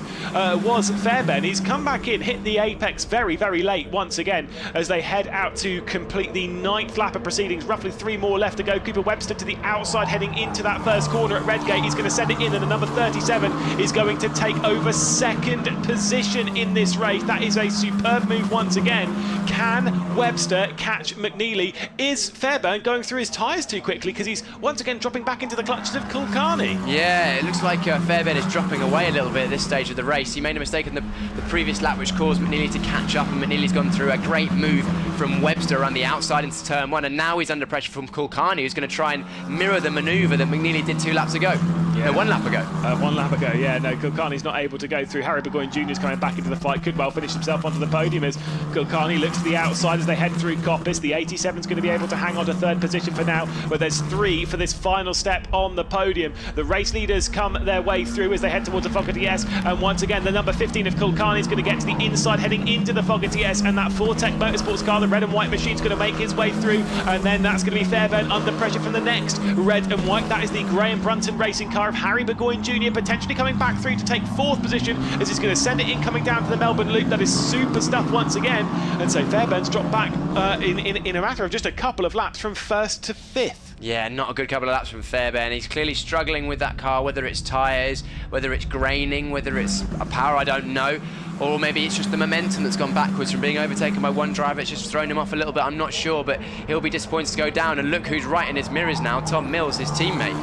was Fairbairn. He's come back in, hit the apex very, very late once again as they head out to complete the 9th lap of proceedings. Roughly 3 more left to go. Cooper Webster to the outside, heading into that first corner at Redgate. He's going to send it in, and the number 37 is going to take over second position in this race. That is a superb move once again. Can Webster catch McNeely? Is Fairbairn going through his tyres too quickly, because he's once again dropping back into the clutches of Kulkarni? Yeah, it looks like Fairbairn is dropping away a little bit at this stage of the race. He made a mistake in the previous lap, which caused McNeely to catch up, and McNeely's gone through a great move from Webster around the outside into turn 1, and now he's under pressure from Kulkarni, who's going to try and mirror the manoeuvre that McNeely did 2 laps ago. Yeah. No, 1 lap ago. 1 lap ago, yeah. No, Kulkarni's not able to go through. Harry Burgoyne Jr. is coming back into the fight. Could well finish himself onto the podium as Kulkarni looks to the outside as they head through Coppice. The 87's going to be able to hang on to 3rd position for now, but there's 3 for this final step on the podium. The race leaders come their way through as they head towards the Fogarty S, and once again the number 15 of Kulkarni is going to get to the inside, heading into the Fogarty S, and that Fortec Motorsports car, the red and white machine, is going to make his way through, and then that's going to be Fairbairn under pressure from the next red and white. That is the Graham Brunton racing car of Harry Burgoyne Jr. potentially coming back through to take 4th position as he's going to send it in coming down to the Melbourne Loop. That is super stuff once again, and so Fairbairn's dropped back in a matter of just a couple of laps from 1st to 5th. Yeah, not a good couple of laps from Fairbairn. He's clearly struggling with that car, whether it's tyres, whether it's graining, whether it's a power, I don't know. Or maybe it's just the momentum that's gone backwards from being overtaken by one driver. It's just thrown him off a little bit, I'm not sure, but he'll be disappointed to go down. And look who's right in his mirrors now, Tom Mills, his teammate.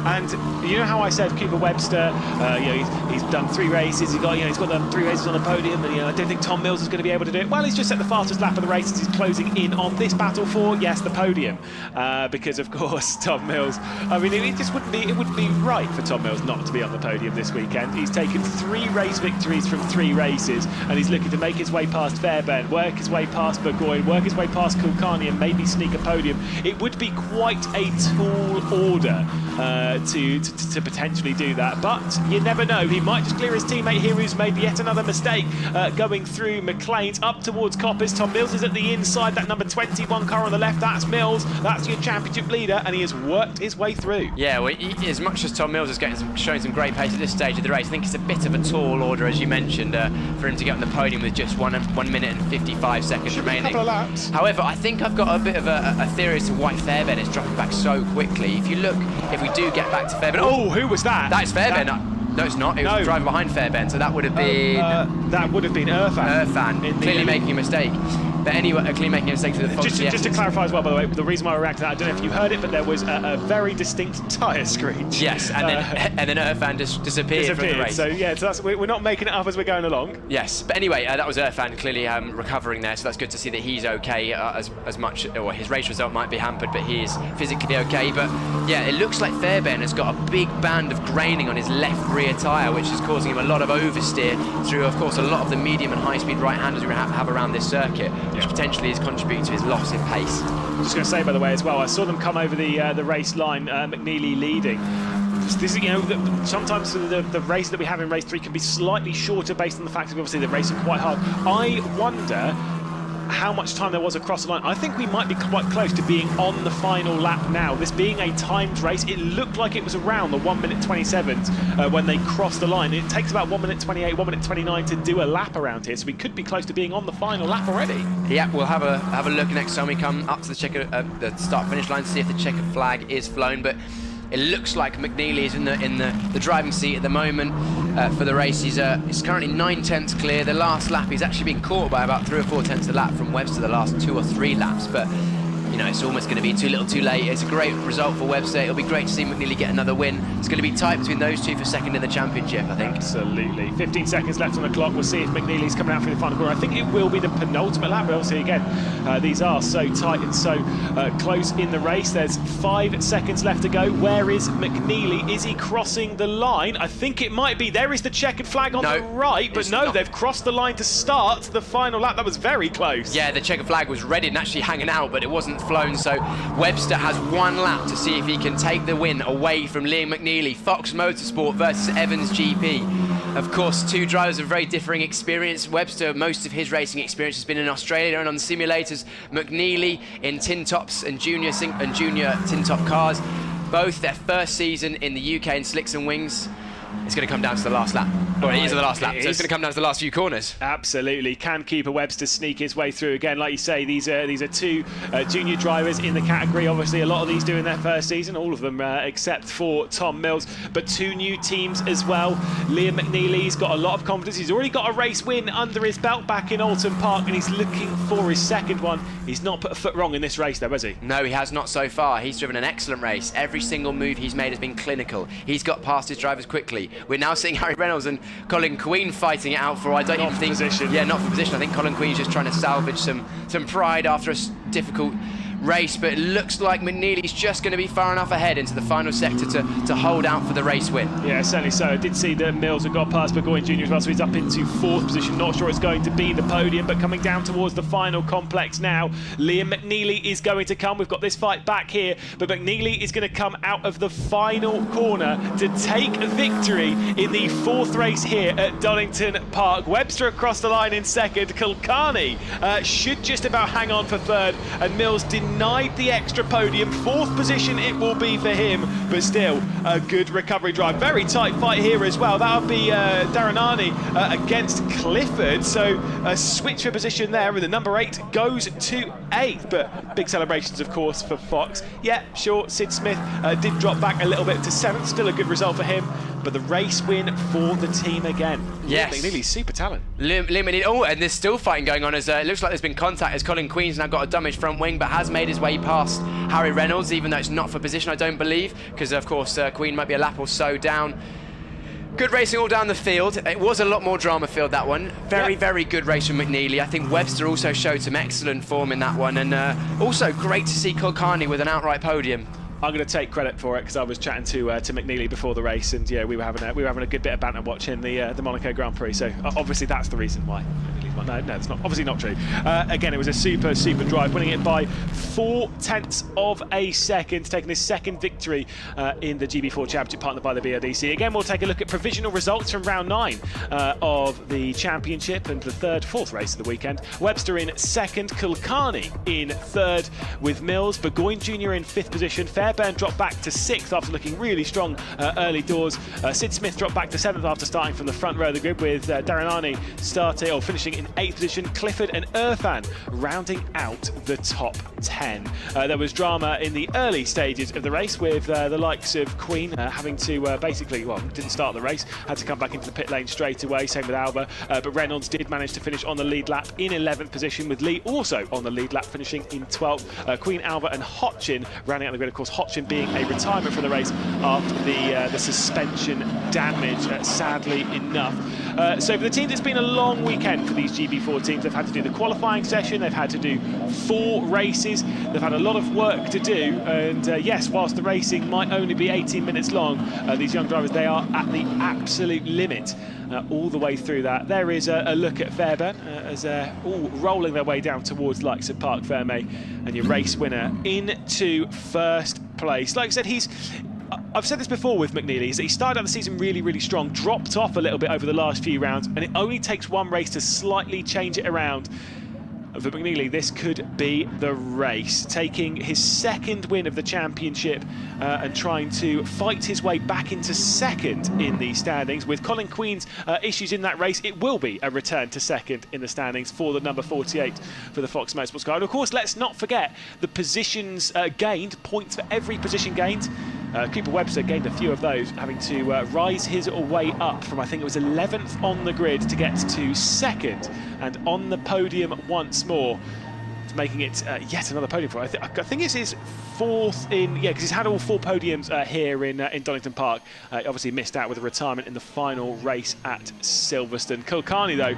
And you know how I said Cooper Webster, he's done 3 races, he's got the 3 races on the podium, and I don't think Tom Mills is going to be able to do it. Well, he's just set the fastest lap of the race as he's closing in on this battle for, yes, the podium, because of course Tom Mills. I mean, it wouldn't be right for Tom Mills not to be on the podium this weekend. He's taken 3 race victories from 3 races, and he's looking to make his way past Fairbairn, work his way past Burgoyne, work his way past Kulkarni, and maybe sneak a podium. It would be quite a tall order to potentially do that, but you never know. He might just clear his teammate here who's made yet another mistake going through McLean's up towards Coppice. Tom Mills is at the inside, that number 21 car on the left, that's Mills, that's your championship leader, and he has worked his way through. Yeah, well, as much as Tom Mills is showing some great pace at this stage of the race, I think it's a bit of a tall order, as you mentioned, for him to get on the podium with just 1 minute and 55 seconds remaining. A couple of laps. However, I think I've got a bit of a theory as to why Fairbairn is dropping back so quickly. If you look, if we do get back to Fairbairn... Oh, who was that? That's Fairbairn. No, it's not. It was the driver behind Fairbairn, so that would have been... that would have been Irfan. Clearly making a mistake. But anyway, clean making a mistake to the just to clarify as well, by the way, the reason why I reacted to that, I don't know if you heard it, but there was a very distinct tyre screech. Yes, and then Irfan disappeared from the race. So yeah, so we're not making it up as we're going along. Yes, but anyway, that was Irfan clearly recovering there, so that's good to see that he's okay. As much, or his race result might be hampered, but he is physically okay. But yeah, it looks like Fairbairn has got a big band of graining on his left rear tyre, which is causing him a lot of oversteer through, of course, a lot of the medium and high-speed right-handers we have around this circuit, which potentially is contributing to his loss in pace. I'm just going to say, by the way, as well, I saw them come over the race line, McNeely leading. This, you know, sometimes the race that we have in race 3 can be slightly shorter based on the fact that obviously they're racing quite hard. I wonder how much time there was across the line. I think we might be quite close to being on the final lap now. This being a timed race, it looked like it was around the 1:27 when they crossed the line. It takes about 1:28, 1:29 to do a lap around here, so we could be close to being on the final lap already. Yeah, we'll have a look next time we come up to the start-finish line to see if the checkered flag is flown, but it looks like McNeely is in the driving seat at the moment for the race. He's currently 9 tenths clear. The last lap, he's actually been caught by about 3 or 4 tenths a lap from Webster the last 2 or 3 laps, but you know, it's almost going to be too little too late. It's a great result for Webster. It'll be great to see McNeely get another win. It's going to be tight between those two for second in the championship, I think. Absolutely. 15 seconds left on the clock. We'll see if McNeely's coming out for the final corner. I think it will be the penultimate lap, but obviously, again, these are so tight and so close in the race. There's 5 seconds left to go. Where is McNeely? Is he crossing the line? I think it might be. There is the checkered flag on the right, but no, they've crossed the line to start the final lap. That was very close. Yeah, the checkered flag was ready and actually hanging out, but it wasn't flown, so Webster has 1 lap to see if he can take the win away from Liam McNeely. Fox Motorsport versus Evans GP. Of course, 2 drivers of very differing experience. Webster, most of his racing experience has been in Australia and on simulators. McNeely in tin tops and junior tin top cars. Both their first season in the UK in slicks and wings. It's going to come down to the last lap. Well, it is the last lap, so it's going to come down to the last few corners. Absolutely. Can Cooper Webster sneak his way through again? Like you say, these are 2 junior drivers in the category. Obviously, a lot of these doing their first season, all of them except for Tom Mills, but 2 new teams as well. Liam McNeely's got a lot of confidence. He's already got a race win under his belt back in Alton Park, and he's looking for his second one. He's not put a foot wrong in this race, though, has he? No, he has not so far. He's driven an excellent race. Every single move he's made has been clinical. He's got past his drivers quickly. We're now seeing Harry Reynolds and Colin Queen fighting it out for, I don't even think... position. Yeah, not for position. I think Colin Queen's just trying to salvage some pride after a difficult race, but it looks like McNeely's just going to be far enough ahead into the final sector to hold out for the race win. Yeah, certainly so. I did see that Mills had got past Burgoyne Jr. as well, so he's up into 4th position. Not sure it's going to be the podium, but coming down towards the final complex now. Liam McNeely is going to come. We've got this fight back here, but McNeely is going to come out of the final corner to take a victory in the 4th race here at Donington Park. Webster across the line in 2nd. Kilcarney should just about hang on for 3rd, and Mills denied the extra podium. 4th position it will be for him, but still a good recovery drive. Very tight fight here as well. That'll be Daranani against Clifford, so a switch for position there, and the number 8 goes to 8th, but big celebrations of course for Fox. Yeah, sure, Sid Smith did drop back a little bit to 7th, still a good result for him, but the race win for the team again. Yes. McNeely's super talent. Liam McNeely, oh, and there's still fighting going on as it looks like there's been contact as Colin Queen's now got a damaged front wing, but has made his way past Harry Reynolds, even though it's not for position, I don't believe, because of course Queen might be a lap or so down. Good racing all down the field. It was a lot more drama filled, that one. Very good race from McNeely. I think Webster also showed some excellent form in that one, and also great to see Kilcarney with an outright podium. I'm going to take credit for it because I was chatting to McNeely before the race, and yeah, we were having a good bit of banter watching the Monaco Grand Prix. So obviously that's the reason why. No, it's not. Obviously not true. Again, it was a super drive, winning it by 4 tenths of a second, taking his 2nd victory in the GB4 Championship, partnered by the BRDC. Again, we'll take a look at provisional results from round 9 of the championship and the 4th race of the weekend. Webster in 2nd, Kilcarney in 3rd, with Mills. Burgoyne Jr. in 5th position. Fairbairn dropped back to 6th after looking really strong early doors. Sid Smith dropped back to 7th after starting from the front row of the grid, with Daranani finishing in 8th position. Clifford and Irfan rounding out the top 10. There was drama in the early stages of the race with the likes of Queen having to basically, well, didn't start the race, had to come back into the pit lane straight away, same with Alva, but Reynolds did manage to finish on the lead lap in 11th position, with Lee also on the lead lap finishing in 12th. Queen, Alva and Hotchin rounding out the grid, of course Hotchin being a retirement from the race after the suspension damage, sadly enough. So for the teams, it's been a long weekend for these GB4 teams. They've had to do the qualifying session, they've had to do 4 races, they've had a lot of work to do, and yes, whilst the racing might only be 18 minutes long, these young drivers, they are at the absolute limit all the way through that. There is a look at Fairbairn as all rolling their way down towards likes of Parc Fermé, and your race winner into first place. Like I said, I've said this before with McNeely, is that he started out the season really, really strong, dropped off a little bit over the last few rounds, and it only takes one race to slightly change it around. For McNeely, this could be the race, taking his 2nd win of the championship and trying to fight his way back into 2nd in the standings. With Colin Queen's issues in that race, it will be a return to 2nd in the standings for the number 48 for the Fox Motorsports car. And of course, let's not forget the positions gained, points for every position gained. Cooper Webster gained a few of those, having to rise his way up from, I think it was 11th on the grid to get to 2nd and on the podium once more, making it yet another podium for him. I think it's his 4th in, yeah, because he's had all 4 podiums here in Donington Park. Obviously missed out with a retirement in the final race at Silverstone. Kilcarney, though,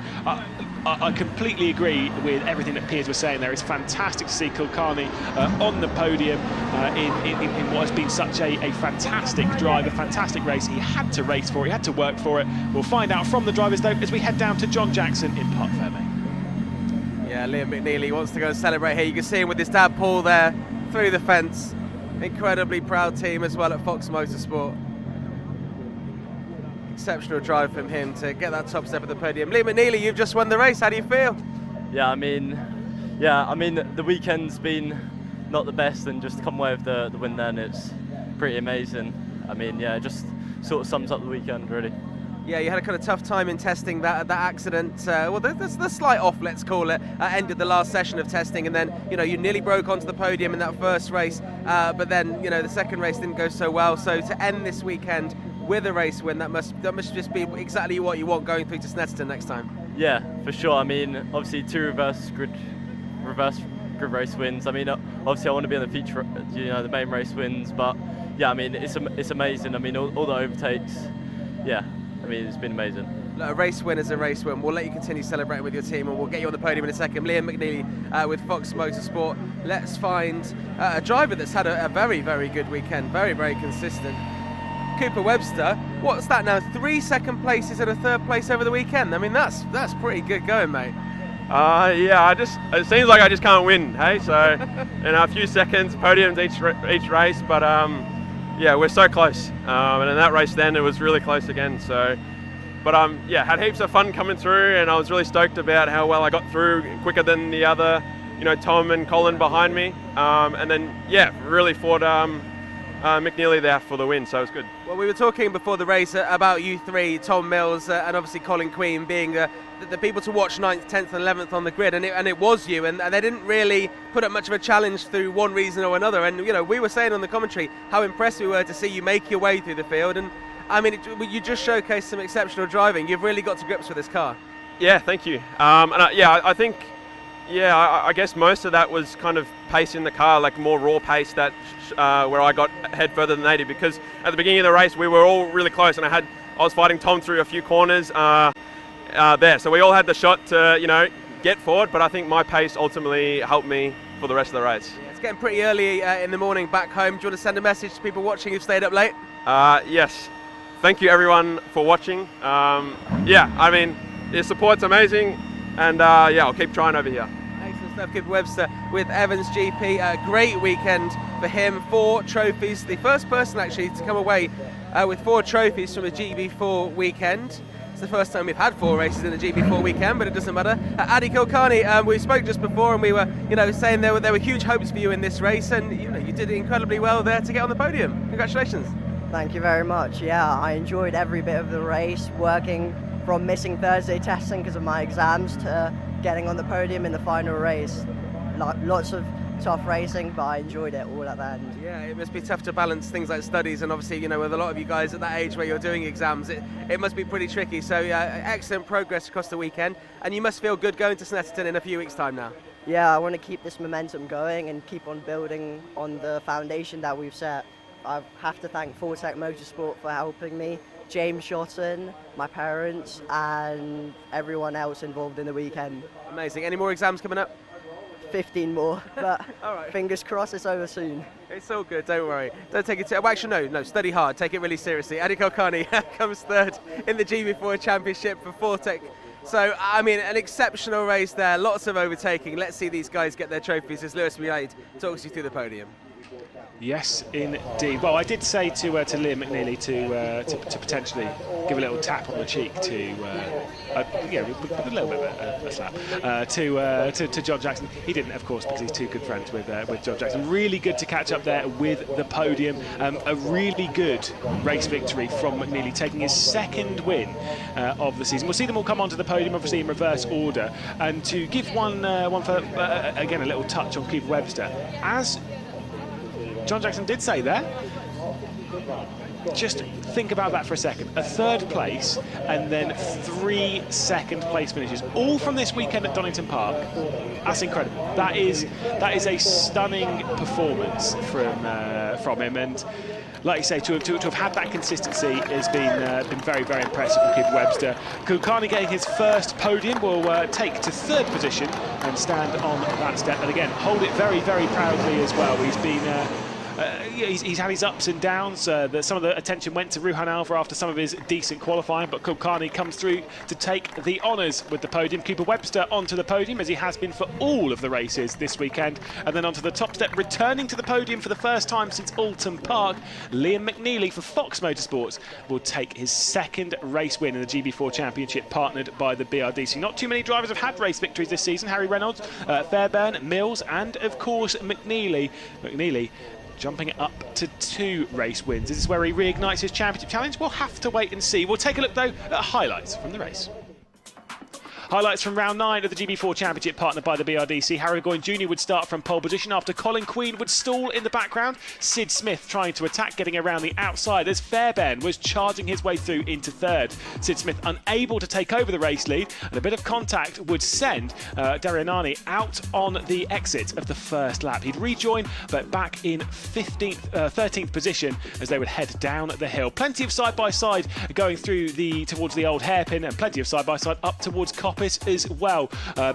I completely agree with everything that Piers was saying there. It's fantastic to see Kilcarney on the podium in what has been such a fantastic drive, a fantastic race. He had to race for it, he had to work for it. We'll find out from the drivers, though, as we head down to Jon Jackson in Parc Fermé. Yeah, Liam McNeely wants to go and celebrate here. You can see him with his dad Paul there through the fence. Incredibly proud team as well at Fox Motorsport. Exceptional drive from him to get that top step at the podium. Liam McNeely, you've just won the race. How do you feel? Yeah, I mean, the weekend's been not the best, and just to come away with the win then, it's pretty amazing. I mean, yeah, it just sort of sums up the weekend, really. Yeah, you had a kind of tough time in testing that accident. Well, the slight off, let's call it, ended the last session of testing, and then you nearly broke onto the podium in that first race. But then the second race didn't go so well. So to end this weekend with a race win, that must just be exactly what you want going through to Snetterton next time. Yeah, for sure. I mean, obviously 2 reverse grid race wins. I mean, obviously I want to be in the feature, the main race wins. But yeah, I mean, it's amazing. I mean, all the overtakes. Yeah. I mean, it's been amazing. A race win is a race win. We'll let you continue celebrating with your team, and we'll get you on the podium in a second. Liam McNeely with Fox Motorsport. Let's find a driver that's had a very, very good weekend, very, very consistent. Cooper Webster, what's that now? 3 second places and a 3rd place over the weekend. I mean, that's pretty good going, mate. Yeah, it seems like I just can't win, hey? So, a few seconds, podiums each race, but yeah, we're so close, and in that race then it was really close again. So, but yeah, had heaps of fun coming through, and I was really stoked about how well I got through, quicker than the other, Tom and Colin behind me, and then yeah, really fought McNeely there for the win, so it was good. Well, we were talking before the race about you 3, Tom Mills and obviously Colin Queen being the people to watch 9th, 10th and 11th on the grid, and it was you, and they didn't really put up much of a challenge through one reason or another. And we were saying on the commentary how impressed we were to see you make your way through the field, and I mean, you just showcased some exceptional driving. You've really got to grips with this car. Yeah, thank you. I think, I guess most of that was kind of pace in the car, like more raw pace, that where I got ahead further than 80, because at the beginning of the race we were all really close, and I was fighting Tom through a few corners there, so we all had the shot to get forward, but I think my pace ultimately helped me for the rest of the race. Yeah, it's getting pretty early in the morning back home. Do you want to send a message to people watching who've stayed up late? Yes, thank you everyone for watching. Yeah, I mean, your support's amazing, and yeah, I'll keep trying over here. Excellent stuff. Cooper Webster with Evans GP. A great weekend for him. 4 trophies. The first person actually to come away with 4 trophies from a GB4 weekend. It's the first time we've had 4 races in a GB4 weekend, but it doesn't matter. Addy Kilcarney, we spoke just before, and we were, saying there were huge hopes for you in this race, and you did incredibly well there to get on the podium. Congratulations. Thank you very much. Yeah, I enjoyed every bit of the race, working from missing Thursday testing because of my exams to getting on the podium in the final race. Lots of tough racing, but I enjoyed it all at the end. Yeah, it must be tough to balance things like studies, and obviously, with a lot of you guys at that age where you're doing exams, it must be pretty tricky. So excellent progress across the weekend, and you must feel good going to Snetterton in a few weeks' time now. Yeah, I want to keep this momentum going and keep on building on the foundation that we've set. I have to thank Fortec Motorsport for helping me, James Shotton, my parents, and everyone else involved in the weekend. Amazing. Any more exams coming up? 15 more, but all right. Fingers crossed it's over soon. It's all good, don't worry. Don't take it too... Well, actually, no, study hard. Take it really seriously. Adi Kulkarni comes third in the GB4 Championship for Fortec. So, I mean, an exceptional race there. Lots of overtaking. Let's see these guys get their trophies as Lewis McGlade talks you through the podium. Yes, indeed. Well, I did say to Liam McNeely to potentially give a little tap on the cheek to, a little bit of a slap to Jon Jackson. He didn't, of course, because he's too good friends with Jon Jackson. Really good to catch up there with the podium. A really good race victory from McNeely, taking his second win of the season. We'll see them all come onto the podium, obviously in reverse order. And to give one for again a little touch on Cooper Webster, as Jon Jackson did say there, just think about that for a second. A third place and then 3 second place finishes, all from this weekend at Donington Park. That's incredible. That is a stunning performance from him, and like you say, to have had that consistency has been very, very impressive from Cooper Webster. Kulkarni getting his first podium will take to third position and stand on that step, and again hold it very, very proudly as well. He's been he's had his ups and downs. Some of the attention went to Ruhan Alva after some of his decent qualifying, but Kulkarni comes through to take the honours with the podium. Cooper Webster onto the podium, as he has been for all of the races this weekend, and then onto the top step, returning to the podium for the first time since Alton Park. Liam McNeely for Fox Motorsports will take his second race win in the GB4 Championship, partnered by the BRDC. Not too many drivers have had race victories this season. Harry Reynolds, Fairbairn, Mills, and of course McNeely jumping up to 2 race wins. Is this where he reignites his championship challenge? We'll have to wait and see. We'll take a look, though, at highlights from the race. Highlights from round 9 of the GB4 Championship, partnered by the BRDC. Harry Goyne Jr. would start from pole position after Colin Queen would stall in the background. Sid Smith trying to attack, getting around the outside as Fairbairn was charging his way through into third. Sid Smith unable to take over the race lead, and a bit of contact would send Darianani out on the exit of the first lap. He'd rejoin, but back in 13th position as they would head down the hill. Plenty of side-by-side going through towards the old hairpin, and plenty of side-by-side up towards Coppice as well.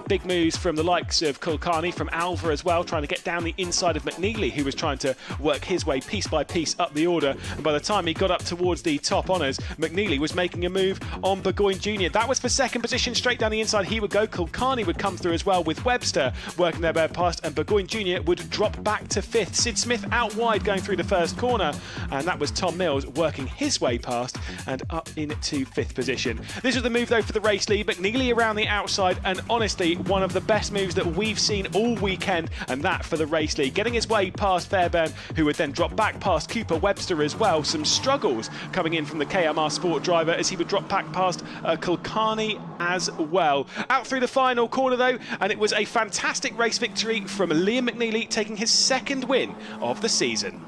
Big moves from the likes of Kulkarni, from Alva as well, trying to get down the inside of McNeely, who was trying to work his way piece by piece up the order. And by the time he got up towards the top honours, McNeely was making a move on Burgoyne Jr. That was for second position. Straight down the inside he would go. Kulkarni would come through as well, with Webster working their way past, and Burgoyne Jr. would drop back to 5th. Sid Smith out wide going through the first corner, and that was Tom Mills working his way past and up into 5th position. This was the move, though, for the race lead. McNeely around the outside, and honestly one of the best moves that we've seen all weekend, and that for the race lead, getting his way past Fairbairn, who would then drop back past Cooper Webster as well. Some struggles coming in from the KMR Sport driver as he would drop back past Kulkarni as well. Out through the final corner, though, and it was a fantastic race victory from Liam McNeely, taking his second win of the season.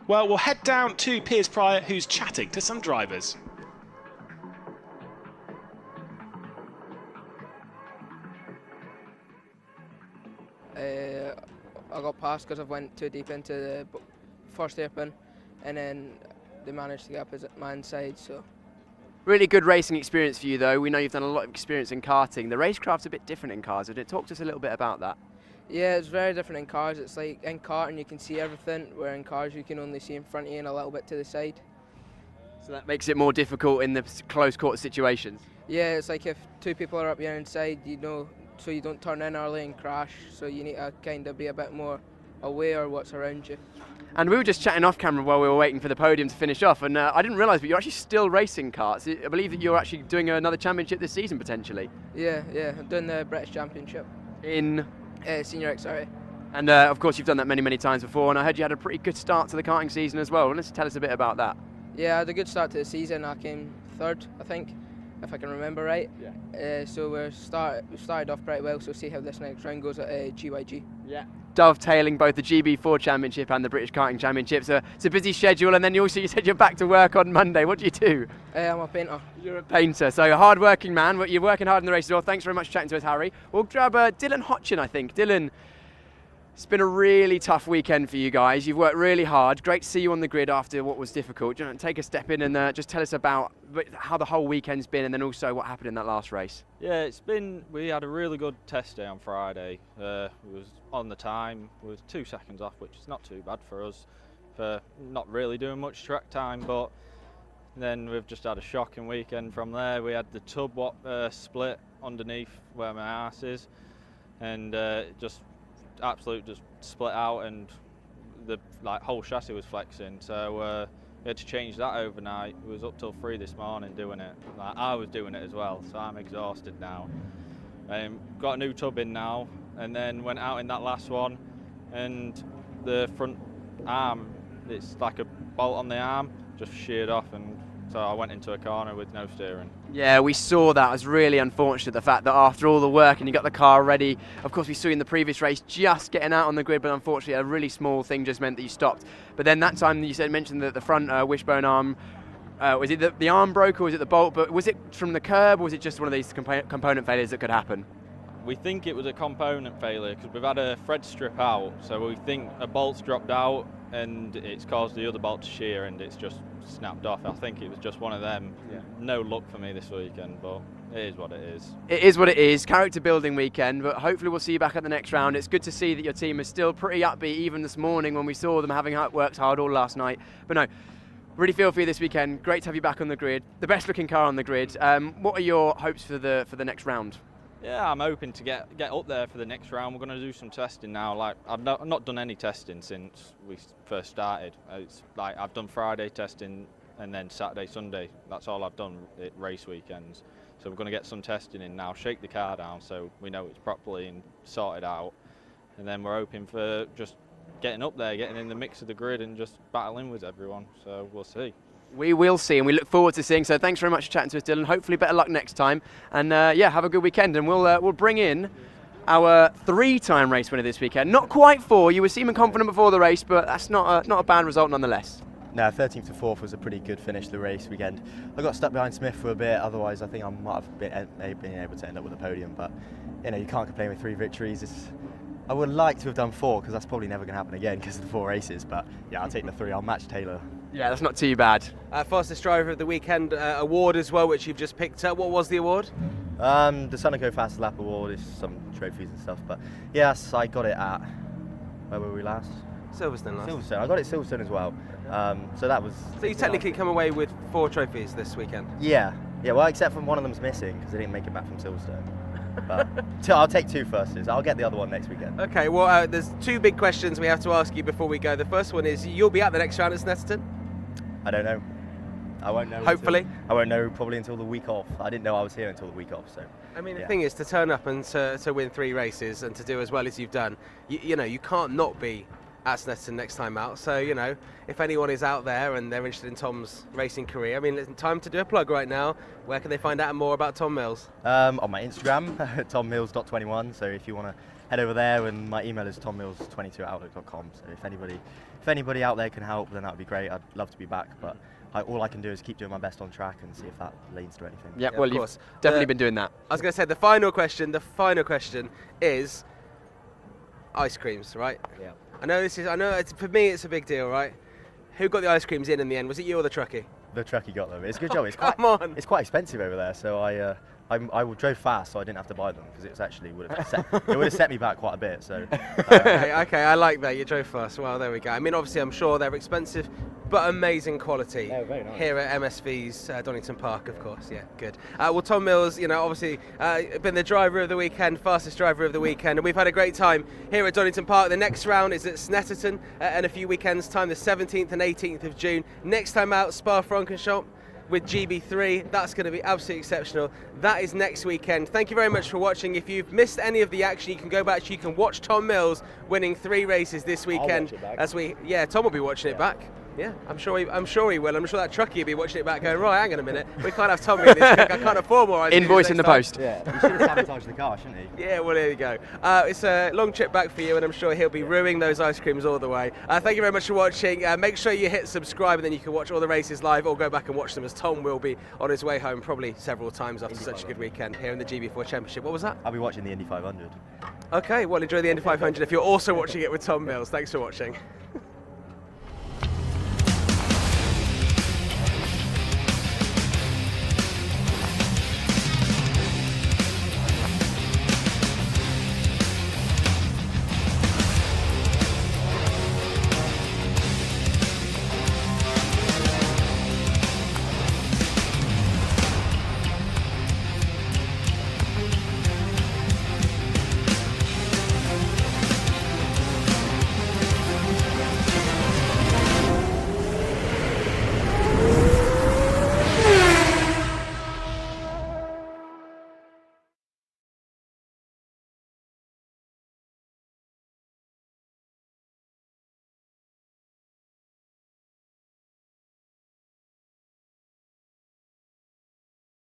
Well, we'll head down to Piers Pryor, who's chatting to some drivers. I got past because I went too deep into the first hairpin, and then they managed to get up my inside. So really good racing experience for you, though. We know you've done a lot of experience in karting. The racecraft's a bit different in cars. Would it talk to us a little bit about that? Yeah, it's very different in cars. It's like in karting you can see everything, where in cars you can only see in front of you and a little bit to the side. So that makes it more difficult in the close quarter situations? Yeah, it's like if 2 people are up your inside, you know, so you don't turn in early and crash, so you need to kind of be a bit more aware of what's around you. And we were just chatting off camera while we were waiting for the podium to finish off, and I didn't realise, but you're actually still racing karts. I believe that you're actually doing another championship this season, potentially. Yeah, I'm doing the British Championship. In? Senior XRA. And of course you've done that many, many times before, and I heard you had a pretty good start to the karting season as well. Let's tell us a bit about that. Yeah, I had a good start to the season. I came third, I think, if I can remember right. Yeah. So we started off pretty well, so see how this next round goes at GYG. Yeah. Dovetailing both the GB4 Championship and the British Karting Championship. So it's a busy schedule, and then you said you're back to work on Monday. What do you do? I'm a painter. You're a painter, so a hard-working man. You're working hard in the race as well. Thanks very much for chatting to us, Harry. We'll grab Dylan Hotchin, I think. Dylan, it's been a really tough weekend for you guys. You've worked really hard. Great to see you on the grid after what was difficult. Do you want to take a step in and just tell us about how the whole weekend's been, and then also what happened in that last race? Yeah, we had a really good test day on Friday. It was on the time. We was 2 seconds off, which is not too bad for us for not really doing much track time, but then we've just had a shocking weekend from there. We had the tub split underneath where my arse is, and just split out, and the whole chassis was flexing, so we had to change that overnight. We was up till 3 this morning doing it. I was doing it as well, so I'm exhausted now. Got a new tub in now, and then went out in that last one, and the front arm, it's like a bolt on the arm, just sheared off, and so I went into a corner with no steering. Yeah, we saw that. It was really unfortunate, the fact that after all the work and you got the car ready, of course we saw you in the previous race just getting out on the grid, but unfortunately a really small thing just meant that you stopped. But then that time you mentioned that the front wishbone arm, was it the arm broke or was it the bolt? But was it from the curb or was it just one of these component failures that could happen? We think it was a component failure because we've had a thread strip out, so we think a bolt's dropped out and it's caused the other bolt to shear and it's just snapped off. I think it was just one of them. Yeah. No luck for me this weekend, but it is what it is. It is what it is. Character building weekend, but hopefully we'll see you back at the next round. It's good to see that your team is still pretty upbeat even this morning when we saw them having worked hard all last night. But no, really feel for you this weekend. Great to have you back on the grid. The best looking car on the grid. What are your hopes for the next round? Yeah, I'm hoping to get up there for the next round. We're going to do some testing now. I've not done any testing since we first started. It's I've done Friday testing and then Saturday, Sunday. That's all I've done at race weekends. So we're going to get some testing in now, shake the car down so we know it's properly and sorted out. And then we're hoping for just getting up there, getting in the mix of the grid and just battling with everyone. So we'll see. We will see, and we look forward to seeing. So thanks very much for chatting to us, Dylan. Hopefully better luck next time. And yeah, have a good weekend. And we'll bring in our 3-time race winner this weekend. Not quite 4. You were seeming confident before the race, but that's not a bad result nonetheless. No, 13th to 4th was a pretty good finish to the race weekend. I got stuck behind Smith for a bit. Otherwise, I think I might have been able to end up with a podium. But you know, you can't complain with 3 victories. I would like to have done 4 because that's probably never going to happen again because of the 4 races. But yeah, I'll take the 3. I'll match Taylor. Yeah, that's not too bad. Fastest driver of the weekend award as well, which you've just picked up. What was the award? The Sunoco Fastest Lap Award is some trophies and stuff. But yes, I got it at, where were we last? Silverstone last. Silverstone. I got it Silverstone as well. So that was. So you technically come away with 4 trophies this weekend. Yeah. Well, except for one of them's missing because they didn't make it back from Silverstone. But I'll take 2 firsts. I'll get the other one next weekend. Okay. Well, there's 2 big questions we have to ask you before we go. The first one is: you'll be at the next round at Snetterton? I don't know. I won't know. Hopefully. I won't know probably until the week off. I didn't know I was here until the week off. So. I mean, the thing is, to turn up and to win 3 races and to do as well as you've done, you know, you can't not be at Snetterton next time out. So, you know, if anyone is out there and they're interested in Tom's racing career, I mean, it's time to do a plug right now. Where can they find out more about Tom Mills? On my Instagram, tommills.21. So if you want to head over there, and my email is tommills22@outlook.com. So if anybody out there can help, then that would be great. I'd love to be back, but all I can do is keep doing my best on track and see if that leads to anything. Yeah, well, you've definitely been doing that. I was going to say the final question is ice creams, right? Yeah. I know for me it's a big deal, right? Who got the ice creams in the end? Was it you or the truckie? The truckie got them. It's a good job. It's quite expensive over there, so I drove fast, so I didn't have to buy them because it would have set me back quite a bit. So. Okay, I like that. You drove fast. Well, there we go. I mean, obviously, I'm sure they're expensive, but amazing quality here at MSV's Donington Park, of course. Yeah, good. Well, Tom Mills, you know, obviously been the driver of the weekend, fastest driver of the weekend, and we've had a great time here at Donington Park. The next round is at Snetterton in a few weekends' time, the 17th and 18th of June. Next time out, Spa-Francorchamps with GB3. That's going to be absolutely exceptional. That is next weekend. Thank you very much for watching. If you've missed any of the action, you can go back. You can watch Tom Mills winning 3 races this weekend. I'll watch it back. Tom will be watching it back. Yeah, I'm sure he will. I'm sure that truckie will be watching it back going, right, hang on a minute, we can't have Tommy in this cook. I can't afford more ice cream Invoice in the next post. Yeah, he should have sabotaged the car, shouldn't he? Yeah, well, there you go. It's a long trip back for you, and I'm sure he'll be ruining those ice creams all the way. Thank you very much for watching. Make sure you hit subscribe, and then you can watch all the races live, or go back and watch them, as Tom will be on his way home probably several times after such a good weekend here in the GB4 Championship. What was that? I'll be watching the Indy 500. Okay, well, enjoy the Indy 500 if you're also watching it with Tom Mills. Thanks for watching.